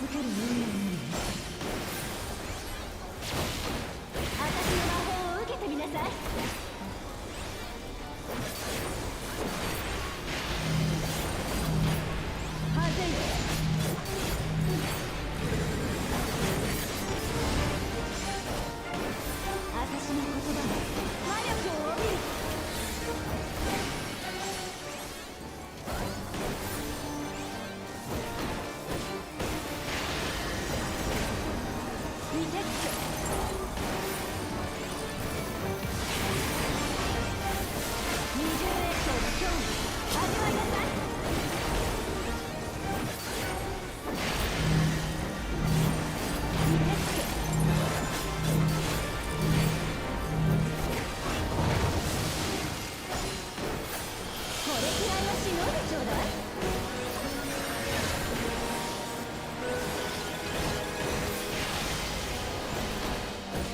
ける運命なのよ。私の魔法を受けてみなさい。はずい。私の言葉が魔力を帯びる。見てって。二重栄光の興味味わいなさい。見てって。これくらいはしのいでちょうだい。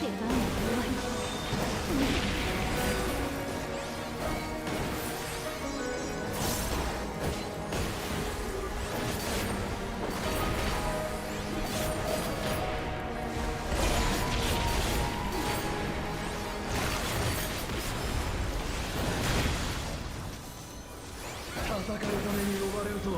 出番の終わり。戦うために呼ばれるとは。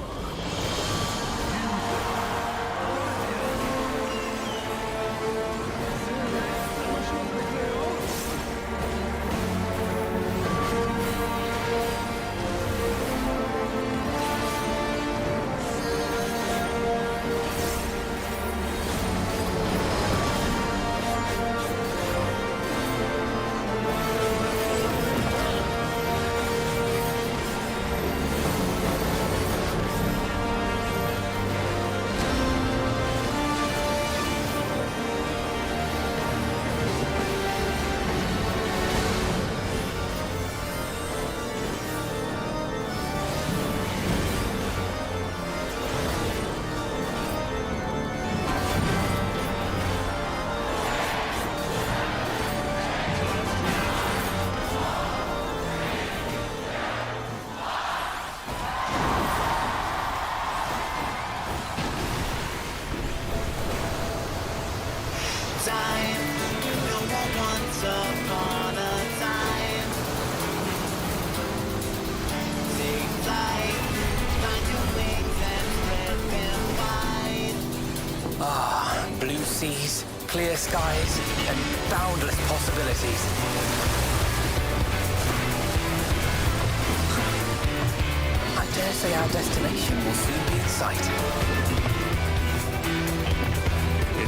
Blue seas, clear skies, and boundless possibilities. I dare say our destination will soon be in sight.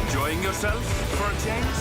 Enjoying yourself for a change?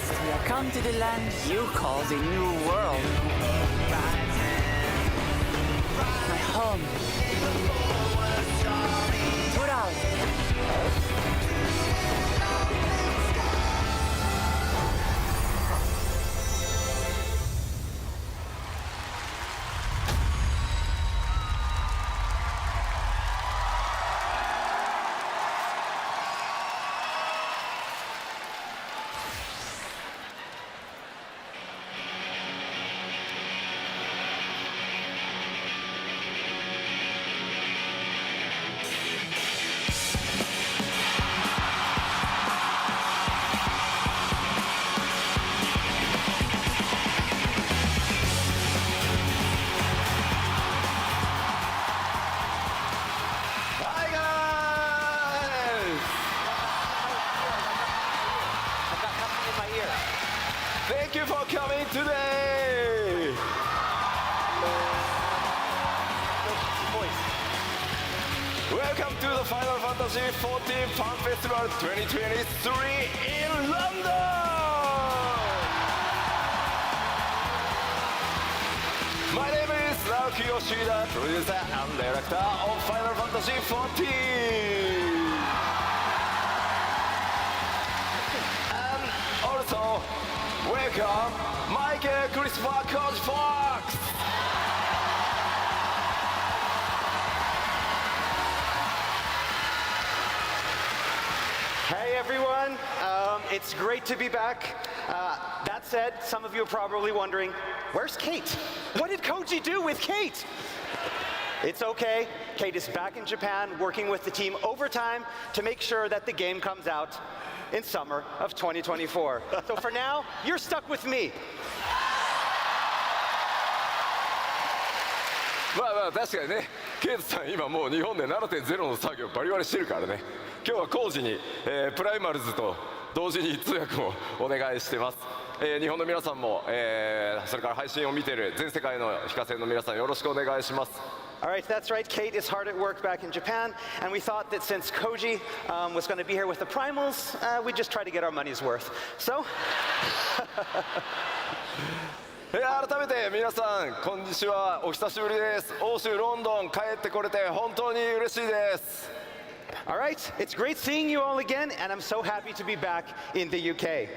least, we have come to the land you call the New World. My home. ww. Thank you for coming today. Welcome to the Final Fantasy 14 Fan Festival 2023 in London. My name is Naoki Yoshida, producer and director of Final Fantasy 14. And also, welcome, Michael Christopher Coach Fox. Hey everyone, it's great to be back. That said, some of you are probably wondering, where's Kate? What did Koji do with Kate? It's okay, Kate is back in Japan working with the team overtime to make sure that the game comes out in summer of 2024. So for now, you're stuck with me. まあまあ確かにね、ケイトさん今もう日本で 7.0 の作業バリバリしてるからね。今日は工事に、プライマルズと同時に通訳もお願いしてます。日本の皆さんも、それから配信を見ている全世界の非課線の皆さんよろしくお願いします。All right, that's right. Kate is hard at work back in Japan, and we thought that since Koji was going to be here with the Primals, we'd just try to get our money's worth. So, 改めて皆さんこんにちは、お久しぶりです。欧州ロンドン帰ってこれて本当に嬉しいです。all right, it's great seeing you all again, and I'm so happy to be back in the UK.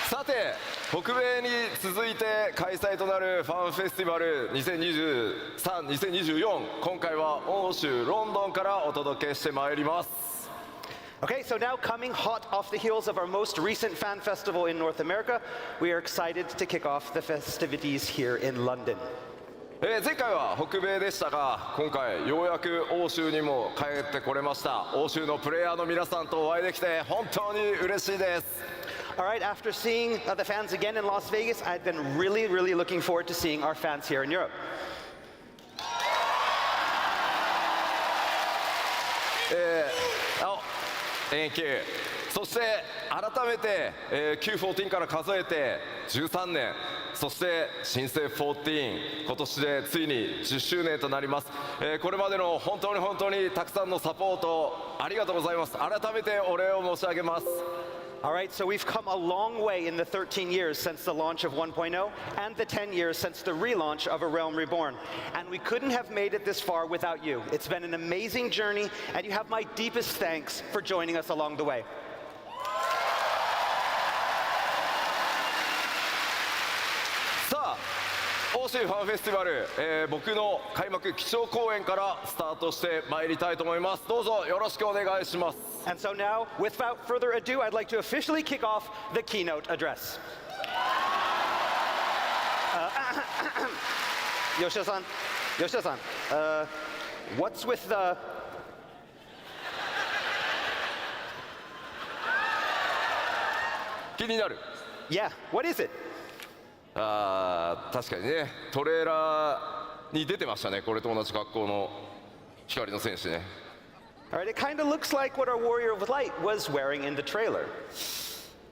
さて、北米に続いて開催となるファンフェスティバル2023、2024、今回は欧州ロンドンからお届けしてまいります。Okay, so now coming hot off the heels of our most recent fan festival in North America, we are excited to kick off the festivities here in London. 前回は北米でしたが、今回ようやく欧州にも帰ってこれました。欧州のプレイヤーの皆さんとお会いできて本当に嬉しいです。All right, after seeing the fans again in Las Vegas, I've been really looking forward to seeing our fans here in Europe. そして改めて、Q14 から数えて13年、そして新生14、今年でついに10周年となります。これまでの本当にたくさんのサポートありがとうございます。改めてお礼を申し上げます。All right, so we've come a long way in the 13 years since the launch of 1.0 and the 10 years since the relaunch of A Realm Reborn. And we couldn't have made it this far without you. It's been an amazing journey, and you have my deepest thanks for joining us along the way. さあ、欧州ファンフェスティバル、僕の開幕基調講演からスタートしてまいりたいと思います。どうぞよろしくお願いします。And so now, without further ado, I'd like to officially kick off the keynote address. Yoshida-san, what's with the... 気になる。 Yeah, what is it? 確かにね、トレーラーに出てましたね。これと同じ格好の光の戦士ね。All right, it kind of looks like what our Warrior of Light was wearing in the trailer.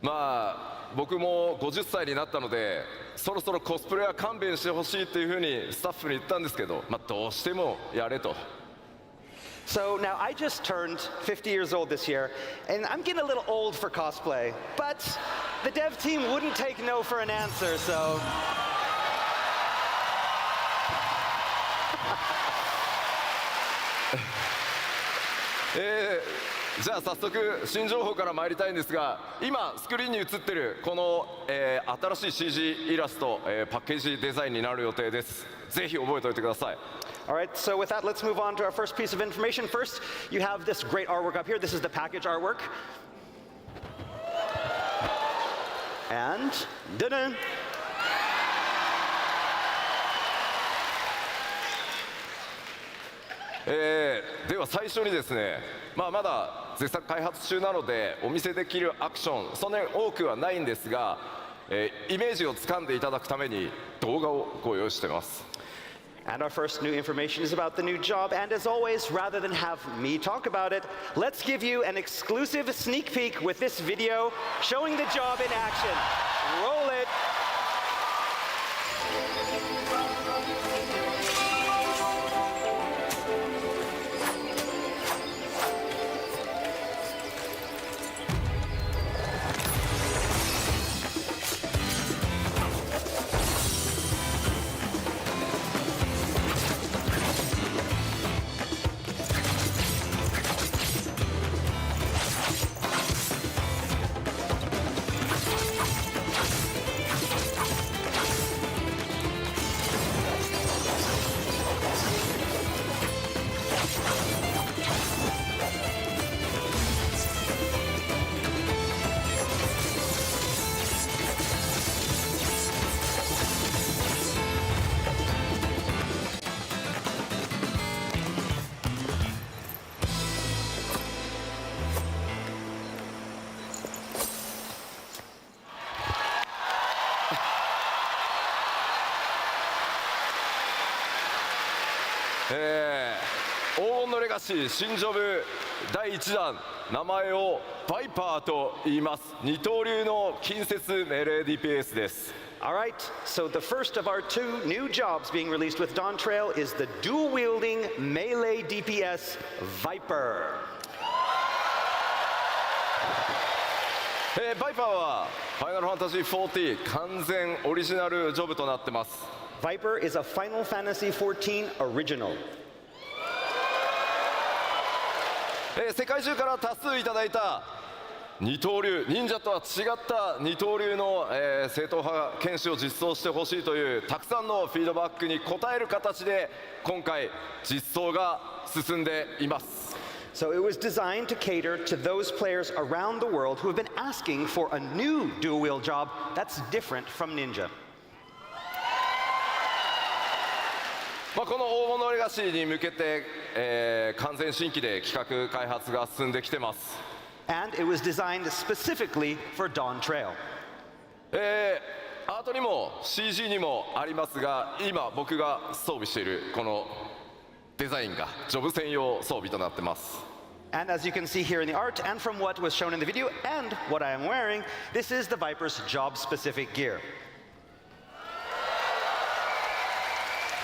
まあ僕も50歳になったので、そろそろコスプレは勘弁してほしいっていうふうにスタッフに言ったんですけど、どうしてもやれと。So now I just turned 50 years old this year, and I'm getting a little old for cosplay, but the dev team wouldn't take no for an answer, so. じゃあ早速新情報から参りたいんですが、今スクリーンに映ってるこの、新しい CG イラスト、パッケージデザインになる予定です。ぜひ覚えておいてください。All right, so with that, let's move on to our first piece of information. First, you have this great artwork up here. This is the package artwork. And, dun-dun. では最初にですね、まだ絶賛開発中なのでお見せできるアクションそんなに多くはないんですが、イメージをつかんでいただくために動画をご用意しています。And our first new information is about the new job. And as always, rather than have me talk about it, let's give you an exclusive sneak peek with this video showing the job in action. Roll it.黄金のレガシー新ジョブ第1弾、名前をバイパーと言います。二刀流の近接命令 DPS です。All right, so the first of our two new jobs being released with Dawn Trail is the dual-wielding melee DPS Viper. バイパーはファイナルファンタジー14完全オリジナルジョブとなってます。Viper is a Final Fantasy XIV original. 世界中から多数いただいた二刀流、忍者とは違った二刀流の、正統派剣士を実装してほしいというたくさんのフィードバックに応える形で今回実装が進んでいます。So it was designed to cater to those players around the world who have been asking for a new dual-wield job that's different from Ninja. この黄金のレガシーに向けて、完全新規で企画開発が進んできてます。And it was designed specifically for Dawn Trail. アートにも CG にもありますが、今僕が装備しているこのデザインがジョブ専用装備となってます。And as you can see here in the art and from what was shown in the video and what I am wearing, this is the Viper's job-specific gear.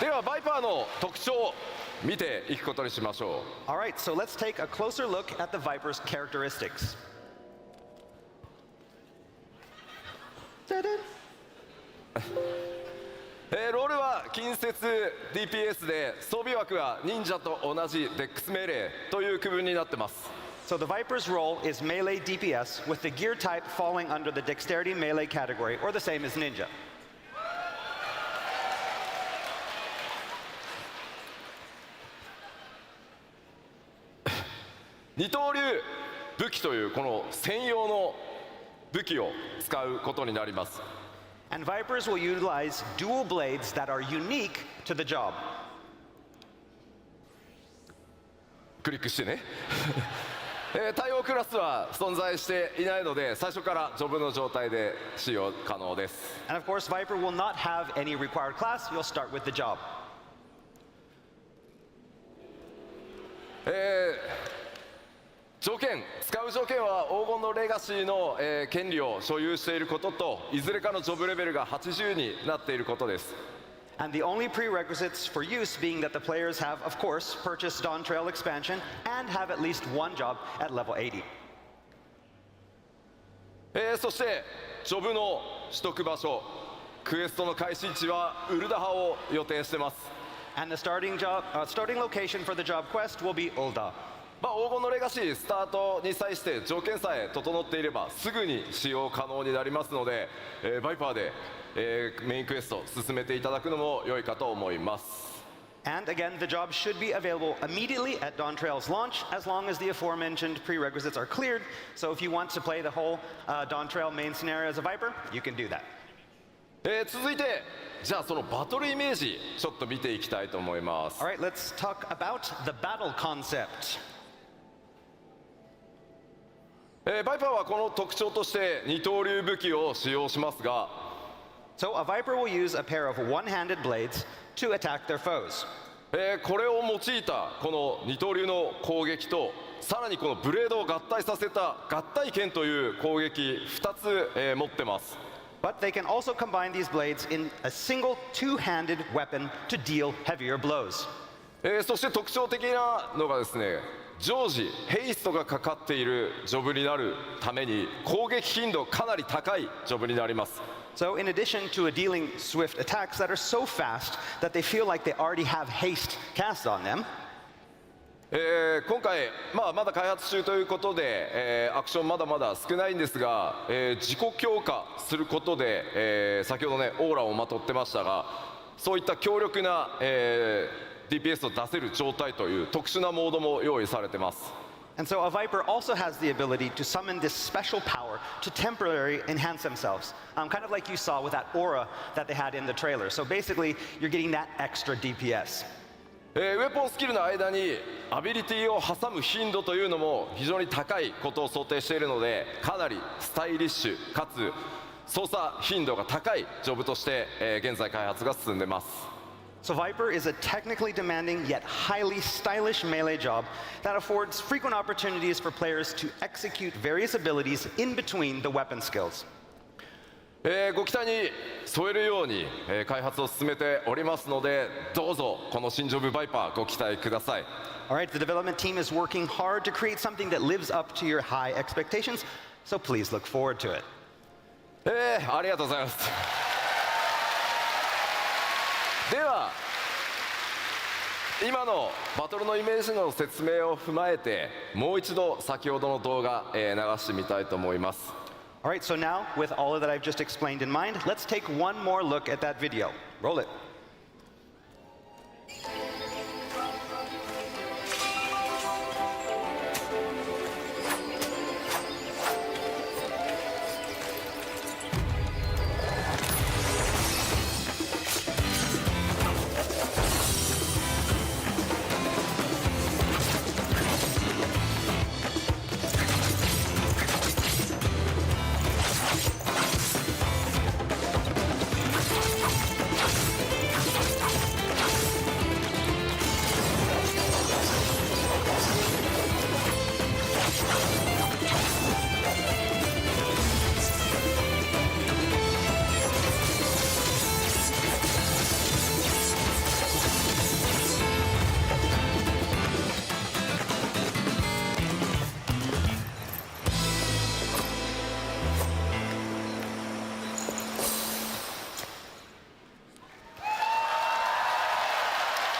ではバイパーの特徴を見ていくことにしましょう。All right, so let's take a closer look at the Viper's characteristics. ロールは近接 DPS で装備枠は忍者と同じデックス命令という区分になってます。So the Viper's role is melee DPS with the gear type falling under the dexterity melee category or the same as Ninja. 二刀流武器というこの専用の武器を使うことになります。And Vipers will utilize dual blades that are unique to the job. クリックしてね。対応クラスは存在していないので最初からジョブの状態で使用可能です。And of course, Viper will not have any required class. You'll start with the job. 条件、使う条件は黄金のレガシーの、権利を所有していることといずれかのジョブレベルが80になっていることです。And the only prerequisites for use being that the players have, of course, purchased Dawn Trail expansion and have at least one job at level 80. そしてジョブの取得場所、クエストの開始位置はウルダハを予定してます。And the starting location for the job quest will be Ul'dah. 黄金のレガシースタートに際して条件さえ整っていればすぐに使用可能になりますので、バイパーで、メインクエスト進めていただくのも良いかと思います。And again, the job should be available immediately at Dawn Trail's launch, as long as the aforementioned prerequisites are cleared. So if you want to play the whole Dawn Trail main scenario as a Viper, you can do that. 続いてじゃあそのバトルイメージちょっと見ていきたいと思います。 All right, let's talk about the battle concept. バイパーはこの特徴として二刀流武器を使用しますが、 So a Viper will use a pair of one-handed blades to attack their foes. これを用いたこの二刀流の攻撃とさらにこのブレードを合体させた合体剣という攻撃2つ、持ってます。 But they can also combine these blades in a single two-handed weapon to deal heavier blows. そして特徴的なのがですね、常時ヘイストがかかっているジョブになるために攻撃頻度かなり高いジョブになります。 So in addition to dealing swift attacks that are so fast that they feel like they already have haste cast on them, 今回、まだ開発中ということで、アクションまだまだ少ないんですが、自己強化することで、先ほどねオーラをまとってましたが、そういった強力な、DPS を出せる状態という特殊なモードも用意されてます。 and so a Viper also has the ability to summon this special power to temporarily enhance themselves, kind of like you saw with that aura that they had in the trailer. So basically, you're getting that extra DPS. ウェポンスキルの間にアビリティを挟む頻度というのも非常に高いことを想定しているので、かなりスタイリッシュかつ操作頻度が高いジョブとして、現在開発が進んでます。 So Viper is a technically demanding yet highly stylish melee job that affords frequent opportunities for players to execute various abilities in between the weapon skills. ご期待に添えるように、開発を進めておりますので、どうぞこの新ジョブバイパーご期待ください。 All right, the development team is working hard to create something that lives up to your high expectations, so please look forward to it. ありがとうございます。では今のバトルのイメージの説明を踏まえてもう一度先ほどの動画、流してみたいと思います。 All right, so now with all of that I've just explained in mind, let's take one more look at that video. Roll it.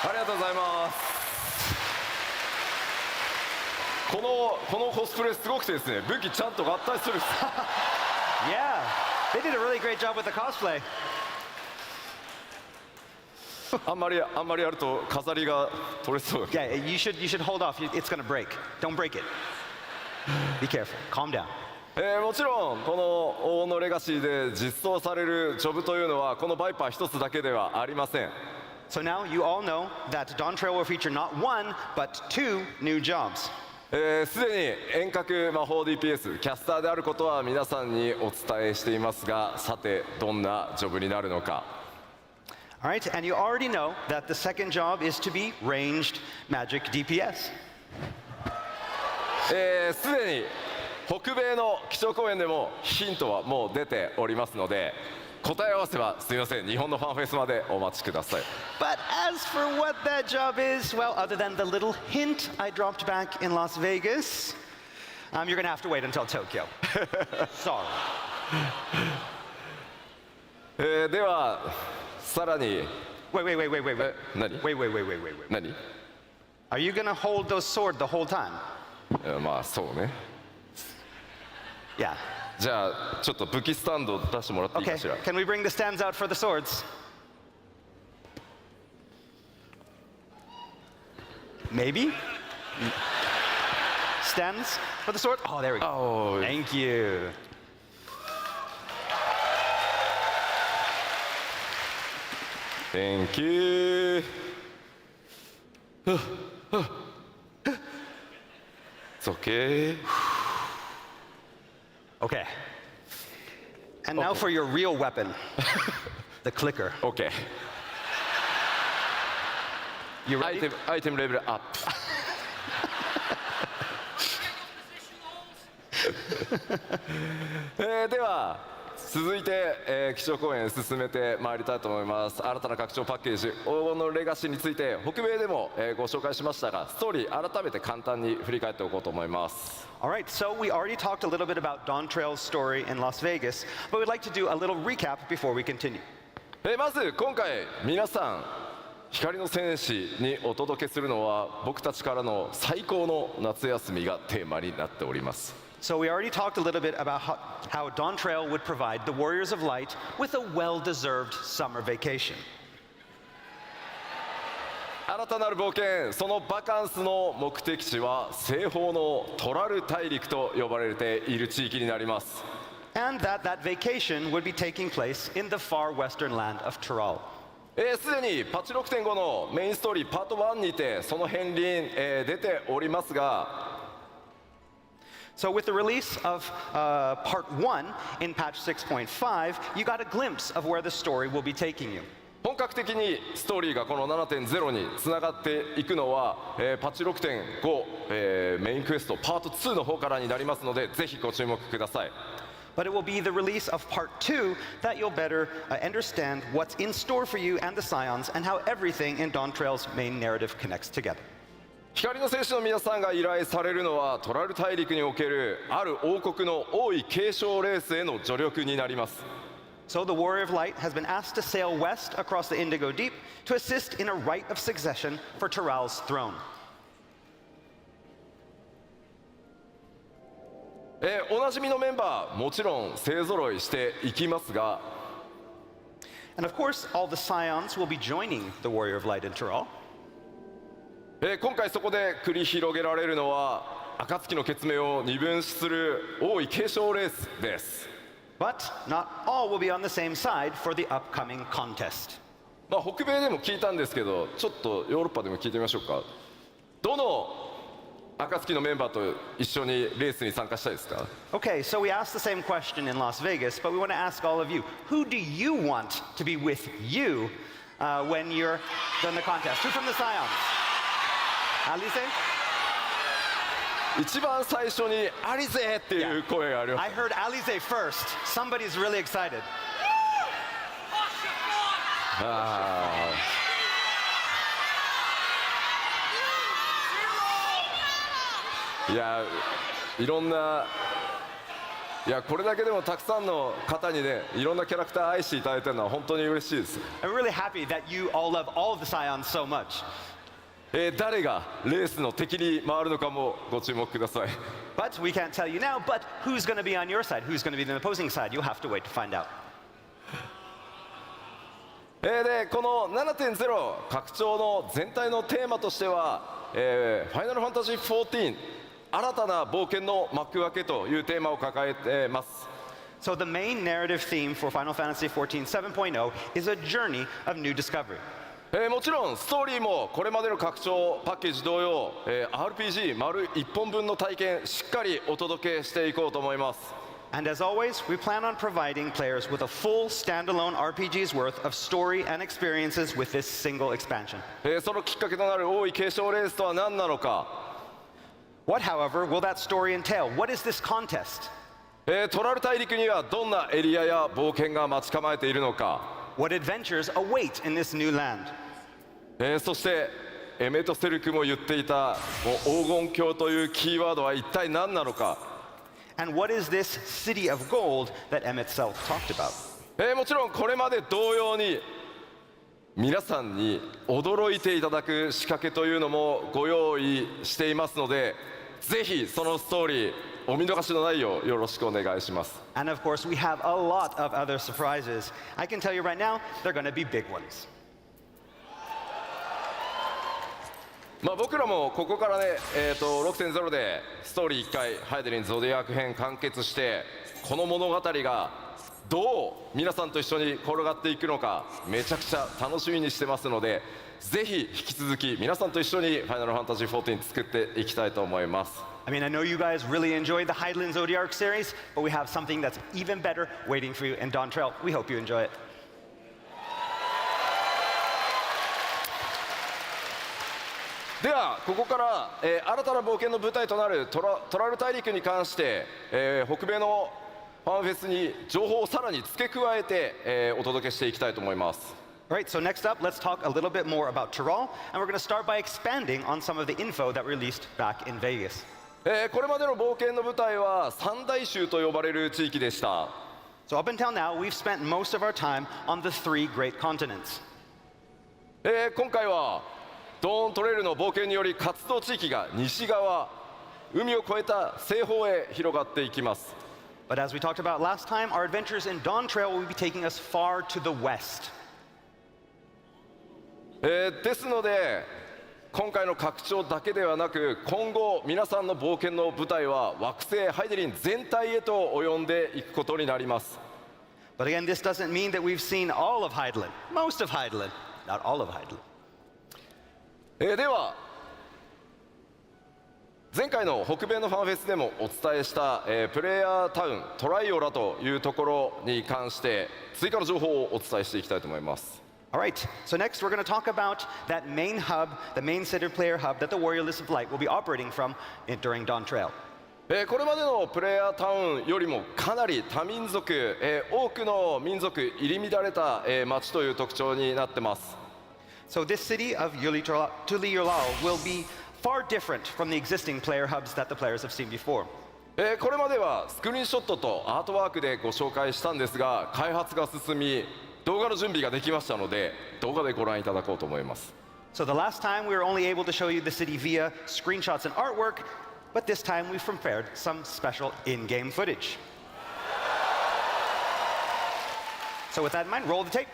ありがとうございます。このコスプレすごくてですね、武器ちゃんと合体するんです。Yeah, they did a really great job with the cosplay. あんまりやると飾りが取れそう。 Yeah, you should hold off. It's gonna break. Don't break it. Be careful. Calm down. もちろんこの王のレガシーで実装されるジョブというのはこのバイパー一つだけではありません。 So now you all know that Dawn Trail will feature not one, but two new jobs. すでに遠隔魔法 DPS キャスターであることは皆さんにお伝えしていますが、さてどんなジョブになるのか。 All right, and you already know that the second job is to be ranged magic DPS. すでに北米の基調講演でもヒントはもう出ておりますので、答え合わせはすみません、日本のファンフェスまでお待ちください。 But as for what that job is, well, other than the little hint I dropped back in Las Vegas, you're going to have to wait until Tokyo. Sorry. ではさらに Wait. 何 Wait. 何 Are you going to hold those sword the whole time? まあそうね。 Yeah. じゃあちょっと武器スタンド出してもらっていい Okay. かしら。 Can we bring the stands out for the swords? Maybe? Stands for the sword? Oh, there we go. Oh. Thank you. Thank you. It's okay. Okay. And now for your real weapon, the clicker. OK。 You ready? アイテムレベルアップ。では続いて、基調講演進めてまいりたいと思います。新たな拡張パッケージ黄金のレガシーについて北米でも、ご紹介しましたが、ストーリー改めて簡単に振り返っておこうと思います。 All right, so we already talked a little bit about Dawn Trail's story in Las Vegas, but we'd like to do a little recap before we continue. まず今回皆さん光の戦士にお届けするのは僕たちからの最高の夏休みがテーマになっております。 So we already talked a little bit about how Dawn Trail would provide the Warriors of Light with a well-deserved summer vacation. 新たなる冒険、そのバカンスの目的地は西方のトラル大陸と呼ばれている地域になります。 And that vacation would be taking place in the far western land of Tyrol. すでにパッチ 6.5 のメインストーリーパート1にてその片鱗、出ておりますが、 So with the release of Part 1 in Patch 6.5, you got a glimpse of where the story will be taking you. 本格的にストーリーがこの 7.0 につながっていくのは、パッチ 6.5、メインクエストパート2の方からになりますので、ぜひご注目ください。 But it will be the release of Part 2 that you'll better understand what's in store for you and the Scions and how everything in Dawn Trail's main narrative connects together. 光の戦士の皆さんが依頼されるのはトラル大陸におけるある王国の王位継承レースへの助力になります。 So the Warrior of Light has been asked to sail west across the Indigo Deep to assist in a right of succession for Tyrell's throne. おなじみのメンバーもちろん勢ぞろいしていきますが、 And of course, all the Scions will be joining the Warrior of Light in Tyrell. 今回そこで繰り広げられるのは暁の血命を二分する王位継承レースです。 But not all will be on the same side for the upcoming contest. 北米でも聞いたんですけど、ちょっとヨーロッパでも聞いてみましょうか。どの暁のメンバーと一緒にレースに参加したいですか？ Okay, so we asked the same question in Las Vegas, but we want to ask all of you, who do you want to be with you when you're done the contest? Who from the Scions? Alice? 一番最初にアリゼっていう声がありま I す。 heard Alice first. Somebody's really excited. いや、いろんな、いやこれだけでもたくさんの方にね、いろんなキャラクター愛していただいてるのは本当に嬉しいです。 I'm really happy that you all love all of the Scions so much. 誰がレースの敵に回るのかもご注目ください。 But we can't tell you now, but who's going to be on your side? Who's going to be the opposing side? You'll have to wait to find out. でこの 7.0 拡張の全体のテーマとしては、ファイナルファンタジー14新たな冒険の幕開けというテーマを抱えています。 So the main narrative theme for Final Fantasy XIV 7.0 is a journey of new discovery. もちろんストーリーもこれまでの拡張パッケージ同様、RPG 丸1本分の体験しっかりお届けしていこうと思います。 And as always, we plan on providing players with a full standalone RPG's worth of story and experiences with this single expansion. そのきっかけとなる王位継承レースとは何なのか。 What, however, will that story entail? What is this contest? トラル大陸にはどんなエリアや冒険が待ち構えているのか、What adventures await in this new land? そしてエメトセルクも言っていたもう黄金鏡というキーワードは一体何なのか、And what is this city of gold that Emmett Self talked about? もちろんこれまで同様に皆さんに驚いていただく仕掛けというのもご用意していますので、ぜひそのストーリーお見逃しのないようよろしくお願いします。 And of course, we have a lot of other surprises. I can tell you right now, they're going to be big ones. 僕らもここからね、6.0 でストーリー1回ハイデリンゾディアーク編完結して、この物語がどう皆さんと一緒に転がっていくのかめちゃくちゃ楽しみにしてますので、ぜひ引き続き皆さんと一緒にファイナルファンタジー14作っていきたいと思います。 I mean, I know you guys really enjoyed the Hydaelyn Zodiac series, but we have something that's even better waiting for you in Dawn Trail. We hope you enjoy it. ではここから、新たな冒険の舞台となるトラル大陸に関して、北米のファンフェスに情報をさらに付け加えて、お届けしていきたいと思います。 All right, so next up, let's talk a little bit more about Tyrol, and we're going to start by expanding on some of the info that we released back in Vegas. これまでの冒険の舞台は三大州と呼ばれる地域でした。 So up until now, we've spent most of our time on the three great continents. 今回はドーントレイルの冒険により活動地域が西側、海を越えた西方へ広がっていきます。 But as we talked about last time, our adventures in Dawn Trail will be taking us far to the west. ですので今回の拡張だけではなく、今後皆さんの冒険の舞台は惑星ハイデリン全体へと及んでいくことになります。 But again, this doesn't mean that we've seen all of Hydaelyn, most of Hydaelyn, not all of Hydaelyn. では前回の北米のファンフェスでもお伝えした、プレイヤータウントライオラというところに関して追加の情報をお伝えしていきたいと思います。 All right, so next we're going to talk about that main hub, the main center player hub that the Warrior List of Light will be operating from during Dawn Trail. これまでのプレイヤータウンよりもかなり多民族、多くの民族入り乱れた、街という特徴になってます。 So this city of Tuliyollal will be far different from the existing player hubs that the players have seen before. これまではスクリーンショットとアートワークでご紹介したんですが、開発が進み動画の準備ができましたので動画でご覧いただこうと思います。 So the last time we were only able to show you the city via screenshots and artwork, but this time we've prepared some special in-game footage. So with that in mind, roll the tape.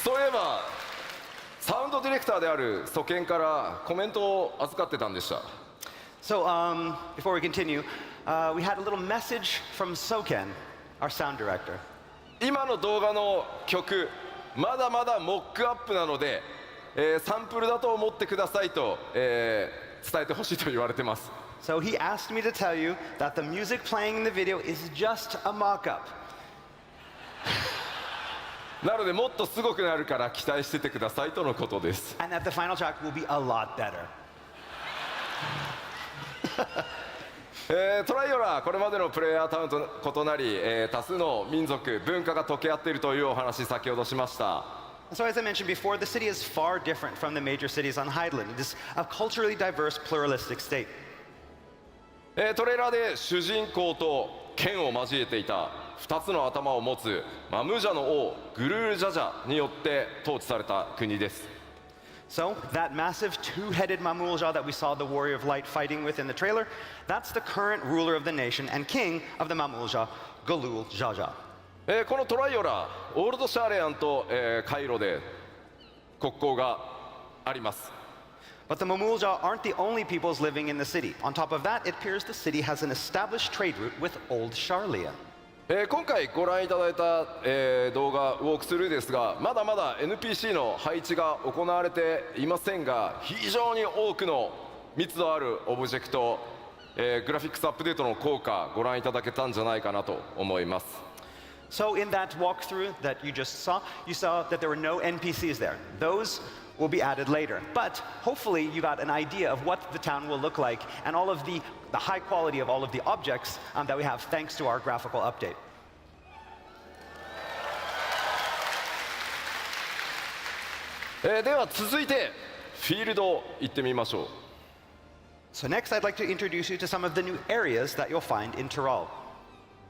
そういえばサウンドディレクターであるソケンからコメントを預かってたんでした。 So before we continue, we had a little message from Soken, our sound director. 今の動画の曲まだまだモックアップなので、サンプルだと思ってくださいと、伝えてほしいと言われてます。 So he asked me to tell you that the music playing in the video is just a mock-up. なのでもっとすごくなるから期待しててくださいとのことです。 And that the final track will be a lot better. トライオラこれまでのプレイヤータウンと異なり、多数の民族文化が溶け合っているというお話先ほどしました。So as I mentioned before, the city is far different from the major cities on Highland. It is a culturally diverse, pluralistic state. トレーラーで主人公と剣を交えていた2つの頭を持つマムージャの王グルールジャジャによって統治された国です。 So that massive two-headed Mamulja that we saw the Warrior of Light fighting with in the trailer, that's the current ruler of the nation and king of the Mamulja, Galul Jaja. このトライオラオールドシャーレアンと、カイロで国交があります。 But the Mamulja aren't the only peoples living in the city. On top of that, it appears the city has an established trade route with Old Sharlia. 今回ご覧いただいた、動画ウォークスルーですが、まだまだ NPC の配置が行われていませんが、非常に多くの密度あるオブジェクト、グラフィックスアップデートの効果ご覧いただけたんじゃないかなと思います。 So in that walkthrough that you just saw, you saw that there were no NPCs there. Those will be added later. But hopefully you got an idea of what the town will look like and all of the high quality of all of the objects that we have thanks to our graphical update. では続いてフィールド行ってみましょう。 So next I'd like to introduce you to some of the new areas that you'll find in Tyrol.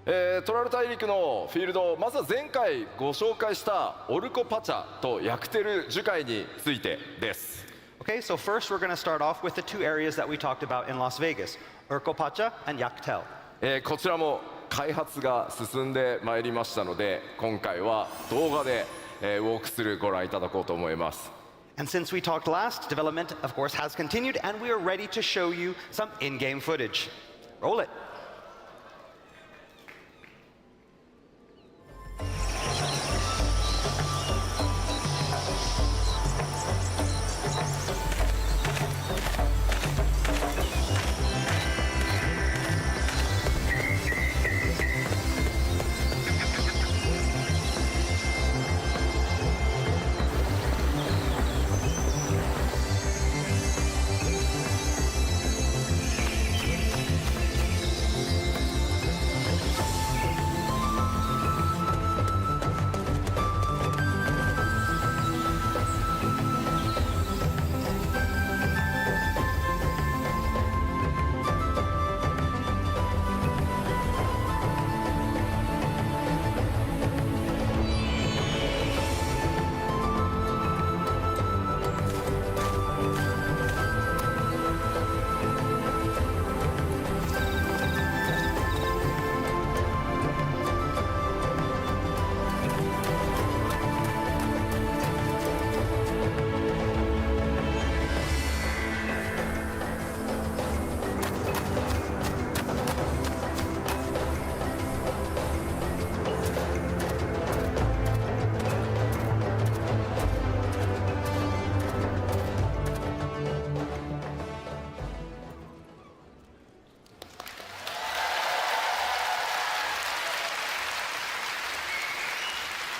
トラル大陸のフィールド、まずは前回ご紹介したオルコパチャとヤクテル樹海についてです。 Okay, so first we're going to start off with the two areas that we talked about in Las Vegas, Urcopacha and Yaktel. こちらも開発が進んでまいりましたので、今回は動画で、ウォークスルーご覧いただこうと思います。 And since we talked last, development of course has continued and we are ready to show you some in-game footage. Roll it.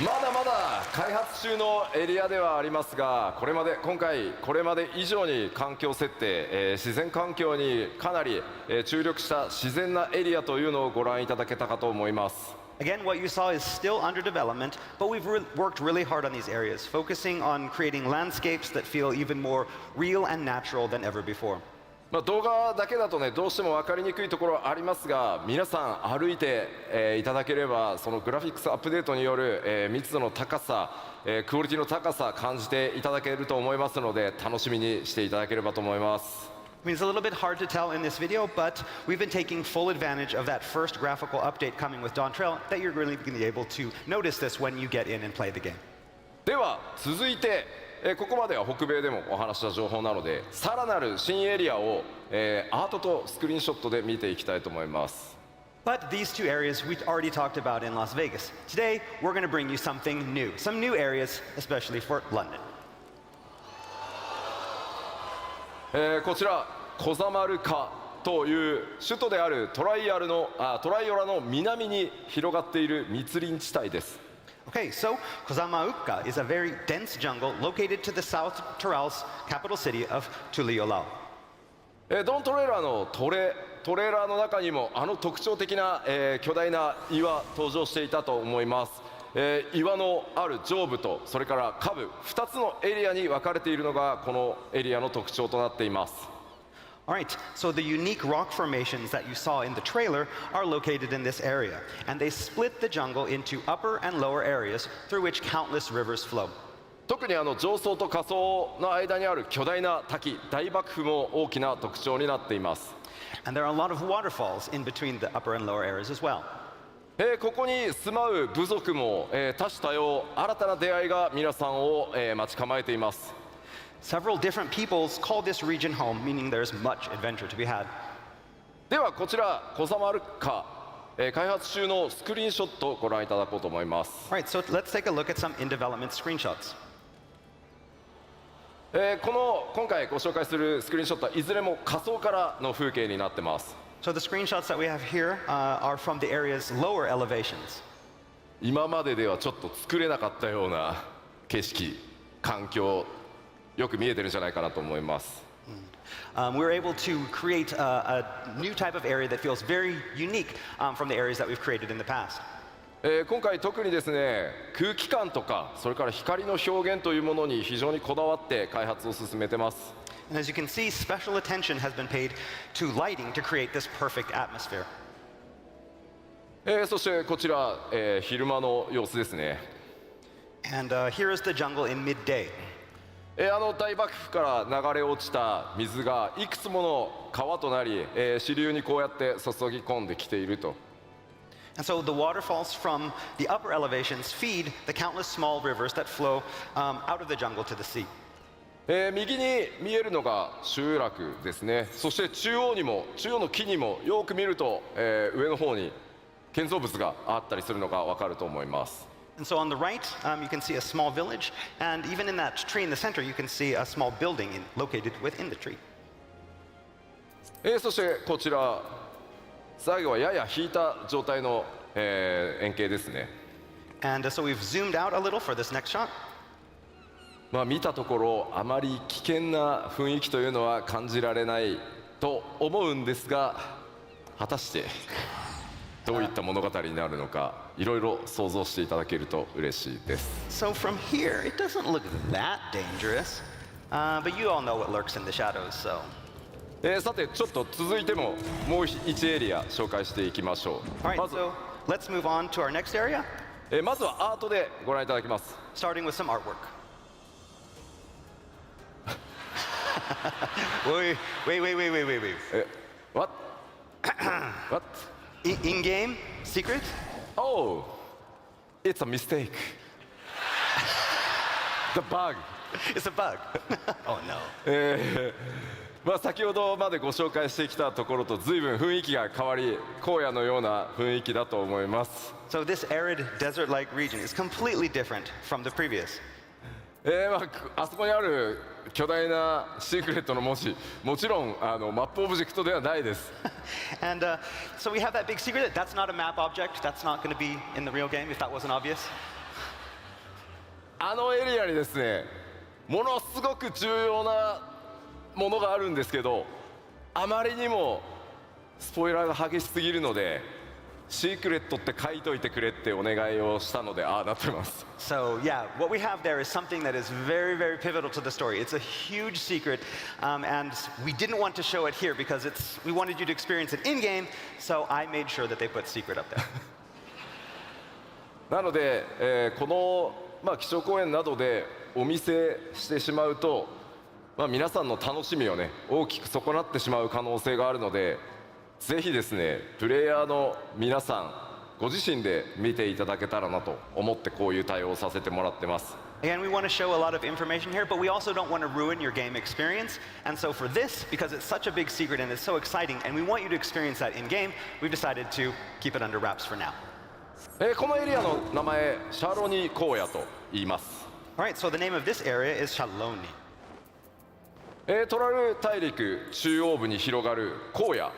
まだまだ開発中のエリアではありますが、今回これまで以上に環境設定、自然環境にかなり、注力した自然なエリアというのをご覧いただけたかと思います。 Again, what you saw is still under development, but we've worked really hard on these areas, focusing on creating landscapes that feel even more real and natural than ever before. 動画だけだとね、どうしても分かりにくいところはありますが、皆さん歩いて、いただければ、そのグラフィックスアップデートによる、密度の高さ、クオリティの高さ感じていただけると思いますので、楽しみにしていただければと思います。 I mean, it's a little bit hard to tell in this video, but we've been taking full advantage of that first graphical update coming with Dawn Trail that you're really going to be able to notice this when you get in and play the game. では続いて、ここまでは北米でもお話した情報なので、さらなる新エリアを、アートとスクリーンショットで見ていきたいと思います。 But these two areas we already talked about in Las Vegas. Today, we're going to bring you something new, some new areas, especially for London. こちらコザマルカという首都であるトライオラの南に広がっている密林地帯です。 Okay, so Kozamauka is a very dense jungle located to the South Tyrol's capital city of Tuliolao. ドントレーラーのトレーラーの中にもあの特徴的な、巨大な岩登場していたと思います。岩のある上部とそれから下部2つのエリアに分かれているのがこのエリアの特徴となっています。All right, so the unique rock formations that you saw in the trailer are located in this area, and they split the jungle into upper and lower areas through which countless rivers flow. 特に上層と下層の間にある巨大な滝、大幕府も大きな特徴になっています。And there are a lot of waterfalls in between the upper and lower areas as well. ここに住まう部族も、多種多様、新たな出会いが皆さんを、待ち構えています。Several different peoples call this region home, meaning there's much adventure to be had. ではこちらコザマルカ、開発中のスクリーンショットをご覧いただこうと思います。All right, so let's take a look at some in development screenshots. 今回ご紹介するスクリーンショットはいずれも下層からの風景になってます。So the screenshots that we have here are from the area's lower elevations. 今までではちょっと作れなかったような景色、環境、よく見えてるんじゃないかなと思います。We're able to create a new type of area that feels very unique from the areas that we've created in the past. 今回特にですね、空気感とかそれから光の表現というものに非常にこだわって開発を進めてます。And as you can see, special attention has been paid to lighting to create this perfect atmosphere. そしてこちら、昼間の様子ですね。And here is the jungle in midday. 大幕府から流れ落ちた水がいくつもの川となり、支流にこうやって注ぎ込んできていると。And so the waterfalls from the upper elevations feed the countless small rivers that flow out of the jungle to the sea. 右に見えるのが集落ですね。そして中央の木にもよく見ると、上の方に建造物があったりするのがわかると思います。And so on the right, you can see a small village, and even in that tree in the center, you can see a small building located within the tree. そしてこちら最後はやや引いた状態の、円形ですね。And so we've zoomed out a little for this next shot. 見たところあまり危険な雰囲気というのは感じられないと思うんですが、果たしてどういった物語になるのかいろいろ想像していただけると嬉しいです。 So from here, it doesn't look that dangerous, but you all know what lurks in the shadows, so. さてちょっと続いてももう1エリア紹介していきましょう。 All right, so let's move on to our next area, まずはアートでご覧いただきます。 starting with some artwork. Wait. What? What? In-game? Secret? Oh, it's a mistake. The bug. It's a bug. Oh no. 先ほどまでご紹介してきたところと随分雰囲気が変わり、荒野のような雰囲気だと思います。 So this arid desert-like region is completely different from the previous. あそこにある巨大なシークレットの文字、もちろんマップオブジェクトではないです。And so we have that big secret. That's not a map object. That's not going to be in the real game, if that wasn't obvious. エリアにですね、ものすごく重要なものがあるんですけど、あまりにもスポイラーが激しすぎるので、シークレットって書いといてくれってお願いをしたので、ああなってます。 So yeah, what we have there is something that is very, very pivotal to the story. It's a huge secret, and we didn't want to show it here because we wanted you to experience it in game. So I made sure that they put secret up there. なので、この、基調講演などでお見せしてしまうと、皆さんの楽しみをね大きく損なってしまう可能性があるので、ぜひですねプレイヤーの皆さんご自身で見ていただけたらなと思ってこういう対応をさせてもらってます。 Again, we want to show a lot of information here, but we also don't want to ruin your game experience. And so for this, because it's such a big secret and it's so exciting, and we want you to experience that in game, we've decided to keep it under wraps for now. このエリアの名前シャロニ荒野と言います。 All right, so the name of this area is Shaloni. トラル大陸中央部に広がる荒野。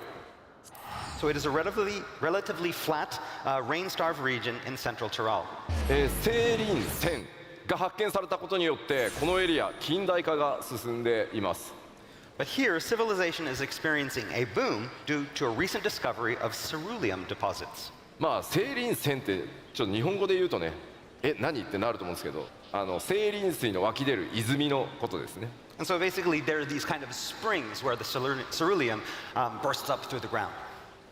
So it is a relatively flat, rain-starved region in central Tyrol. セイリン泉が発見されたことによってこのエリア近代化が進んでいます。 But here, civilization is experiencing a boom due to a recent discovery of ceruleum deposits. セイリン泉ってちょっと日本語で言うとね何ってなると思うんですけど、清淋水の湧き出る泉のことですね。And so basically, there are these kind of springs where the ceruleum bursts up through the ground.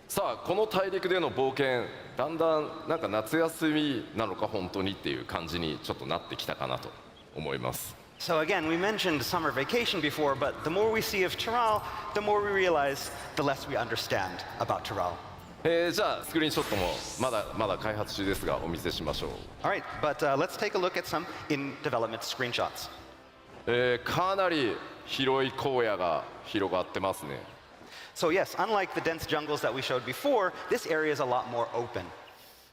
さあこの大陸での冒険、だんだんなんか夏休みなのか本当にっていう感じにちょっとなってきたかなと思います。So again, we mentioned summer vacation before, but the more we see of Tyrrell, the more we realize, the less we understand about Tyrrell. じゃあスクリーンショットもまだ開発中ですがお見せしましょう。 All right, but let's take a look at some in development screenshots. かなり広い荒野が広がってますね。 So yes, unlike the dense jungles that we showed before, this area is a lot more open.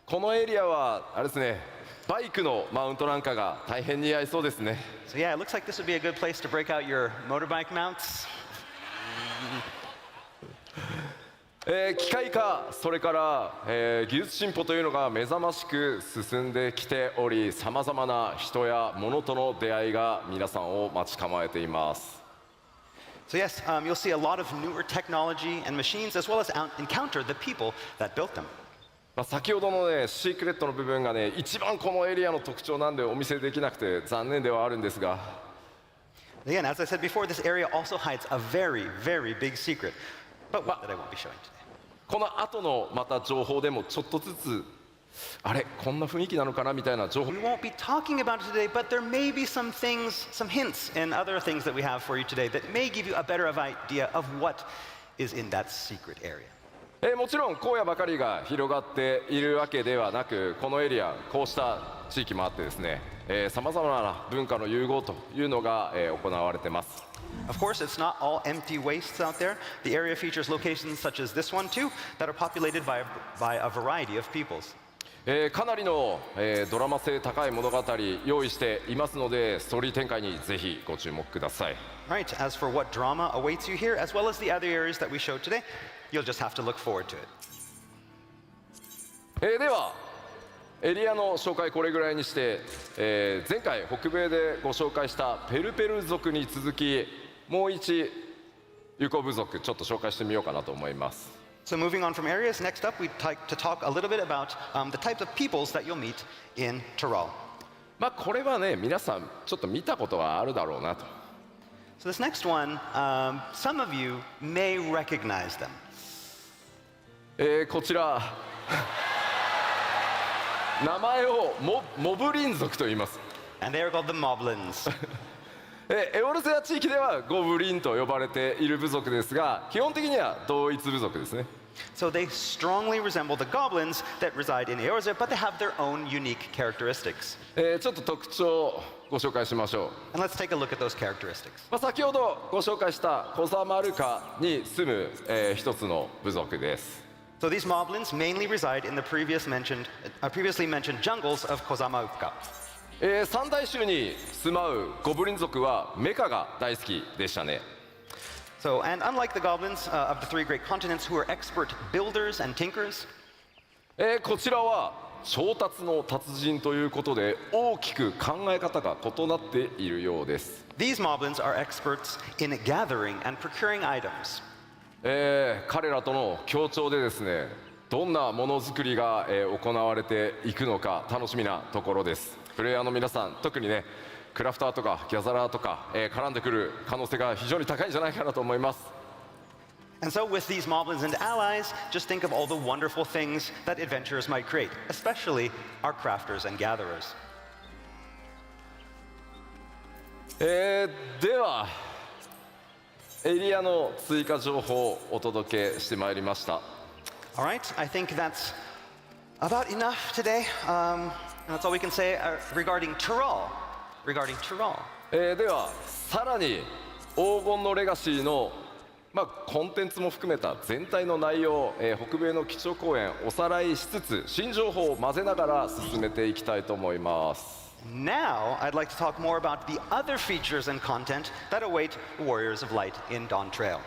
このエリアはあれですね、バイクのマウントなんかが大変似合いそうですね。 So yeah, it looks like this would be a good place to break out your motorbike mounts. 機械化、それから、技術進歩というのが目覚ましく進んできており、さまざまな人や物との出会いが皆さんを待ち構えています。 So yes, you'll see a lot of newer technology and machines, as well as encounter the people that built them. 先ほどのねシークレットの部分がね一番このエリアの特徴なんでお見せできなくて残念ではあるんですが、 Again, as I said before, this area also hides a very, very big secret, but one that I won't be showing today. この後のまた情報でもちょっとずつあれこんな雰囲気なのかなみたいな情報 We won't be talking about it today, but there may be some things, some hints and other things that we have for you today that may give you a better idea of what is in that secret area. もちろん荒野ばかりが広がっているわけではなく、このエリアこうした地域もあってですね、さまざまな文化の融合というのが、行われています。 Of course, it's not all empty wastes out there. The area features locations such as this one too, that are populated by a variety of peoples. かなりの、ドラマ性高い物語用意していますので、ストーリー展開にぜひご注目ください。 Right, as for what drama awaits you here, as well as the other areas that we showed today, you'll just have to look forward to it. ではエリアの紹介これぐらいにして、前回北米でご紹介したペルペル族に続きもう一ユコ部族ちょっと紹介してみようかなと思います。 So moving on from areas, next up we'd like to talk a little bit about the types of peoples that you'll meet in Tyrrell. これはね皆さんちょっと見たことはあるだろうなと。 So this next one, some of you may recognize them. こちら名前をモブリン族と言います。 And they are called the Moblins. エオルゼア地域ではゴブリンと呼ばれている部族ですが、基本的には同一部族ですね。 So they strongly resemble the goblins that reside in Eorzea, but they have their own unique characteristics. ちょっと特徴をご紹介しましょ And let's take a look at those characteristics. う。先ほどご紹介したコザマルカに住む、一つの部族です。 So these moblins mainly reside in the previously mentioned jungles of Kozamauka. 三大州に住まうゴブリン族はメカが大好きでしたね。 So, and unlike the goblins of the three great continents who are expert builders and tinkers, こちらは調達の達人ということで大きく考え方が異なっているようです。 these moblins are experts in gathering and procuring items. 彼らとの協調でですね、どんなものづくりが、行われていくのか楽しみなところです。プレイヤーの皆さん、特にねクラフターとかギャザラーとか、絡んでくる可能性が非常に高いんじゃないかなと思います。 And so with these moblins and allies, just think of all the wonderful things that adventurers might create, especially our crafters and gatherers. ではエリアの追加情報をお届けしてまいりました。 All right, I think that's about enough today. That's all we can say regarding Tyrrell. ではさらに黄金のレガシーの、コンテンツも含めた全体の内容、北米の基調講演おさらいしつつ新情報を混ぜながら進めていきたいと思います。 Now, I'd like to talk more about the other features and content that await Warriors of Light in Dawn Trail.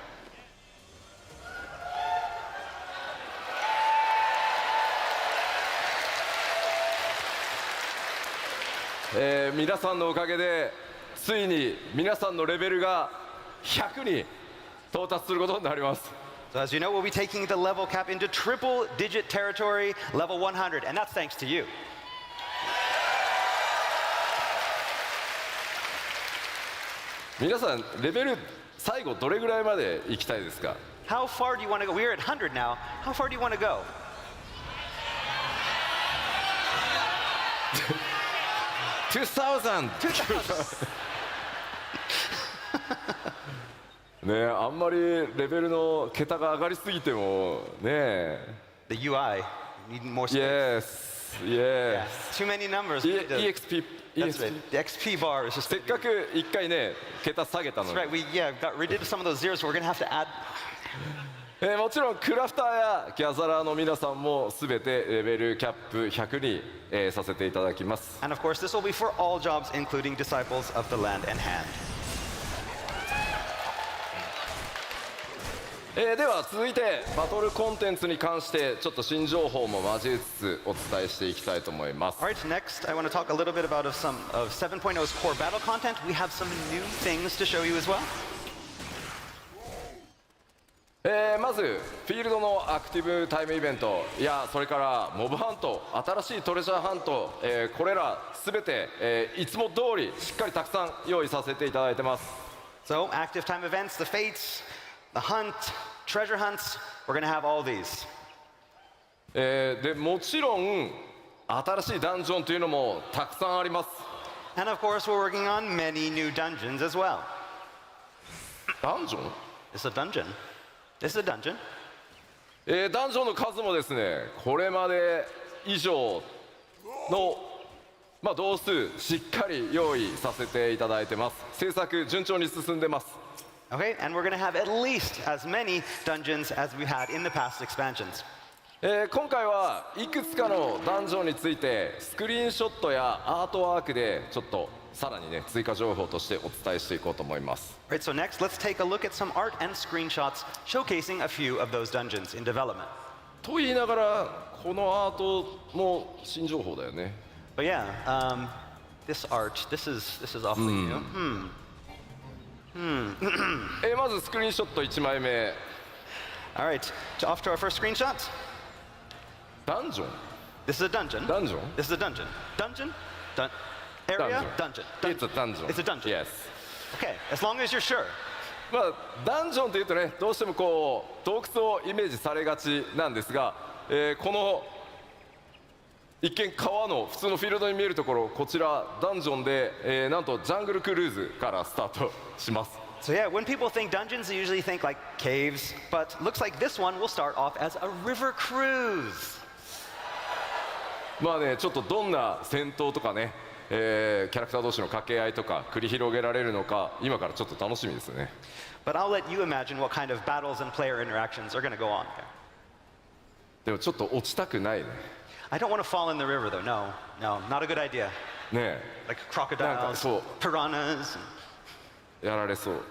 皆さんのおかげでついに皆さんのレベルが100に到達することになります。 So as you know, we'll be taking the level cap into triple digit territory, level 100, and that's thanks to you. 皆さんレベル最後どれぐらいまで行きたいですか？ How far do you want to go? We're at 100 now. How far do you want to go? 2000ねえ、あんまりレベルの桁が上がりすぎてもね。 The UI. Need more space. Yes, yes. Too many numbers. EXP That's right. The XP bar is just. せっかく一回ね桁下げたの That's に right. We got rid of some of those zeros, so we're gonna have to add. もちろんクラフターやギャザラーの皆さんもすべてレベルキャップ100に、させていただきます。 And of course, this will be for all jobs, including disciples of the land and hand. では続いてバトルコンテンツに関してちょっと新情報も交えつつお伝えしていきたいと思います。 All right. Next, I want to talk a little bit about some of 7.0's core battle content. We have some new things to show you as well. まずフィールドのアクティブタイムイベントやそれからモブハント、新しいトレジャーハント、これらすべて、いつも通りしっかりたくさん用意させていただいてます。 So, active time events, the fates, the hunt, treasure hunts. We're going to have all these. でもちろん新しいダンジョンというのもたくさんあります。 And of course, we're working on many new dungeons as well. ダンジョン It's a dungeon. This is a dungeon. ダンジョンの数もですねこれまで以上の、同数しっかり用意させていただいてます。制作順調に進んでます。 Okay, and we're going to have at least as many dungeons as we had in the past expansions. 今回はいくつかのダンジョンについてスクリーンショットやアートワークでちょっとさらにね追加情報としてお伝えしていこうと思います。 Right, so next, let's take a look at some art and screenshots showcasing a few of those dungeons in development. と言いながらこのアートも新情報だよね。 But yeah, this art, this is awfully new. まずスクリーンショット1枚目。 All right, off to our first screenshot. ダンジョン This is a dungeon. ダンジョン This is a dungeon. Dungeon? Area? Dungeon. It's a dungeon. It's a dungeon. Yes. Okay, as long as you're sure. ダンジョンというとねどうしてもこう洞窟をイメージされがちなんですが、この一見川の普通のフィールドに見えるところこちらダンジョンで、なんとジャングルクルーズからスタートします。 So yeah, when people think dungeons, they usually think like caves, but looks like this one will start off as a river cruise. ちょっとどんな戦闘とかね、キャラクター同士の掛け合いとか繰り広げられるのか今からちょっと楽しみですね。 But I'll let you imagine what kind of battles and player interactions are going to go on here. でもちょっと落ちたくないね。 I don't want to fall in the river though. No, not a good idea. ね Like なんか crocodiles, そう piranhas. やられそう。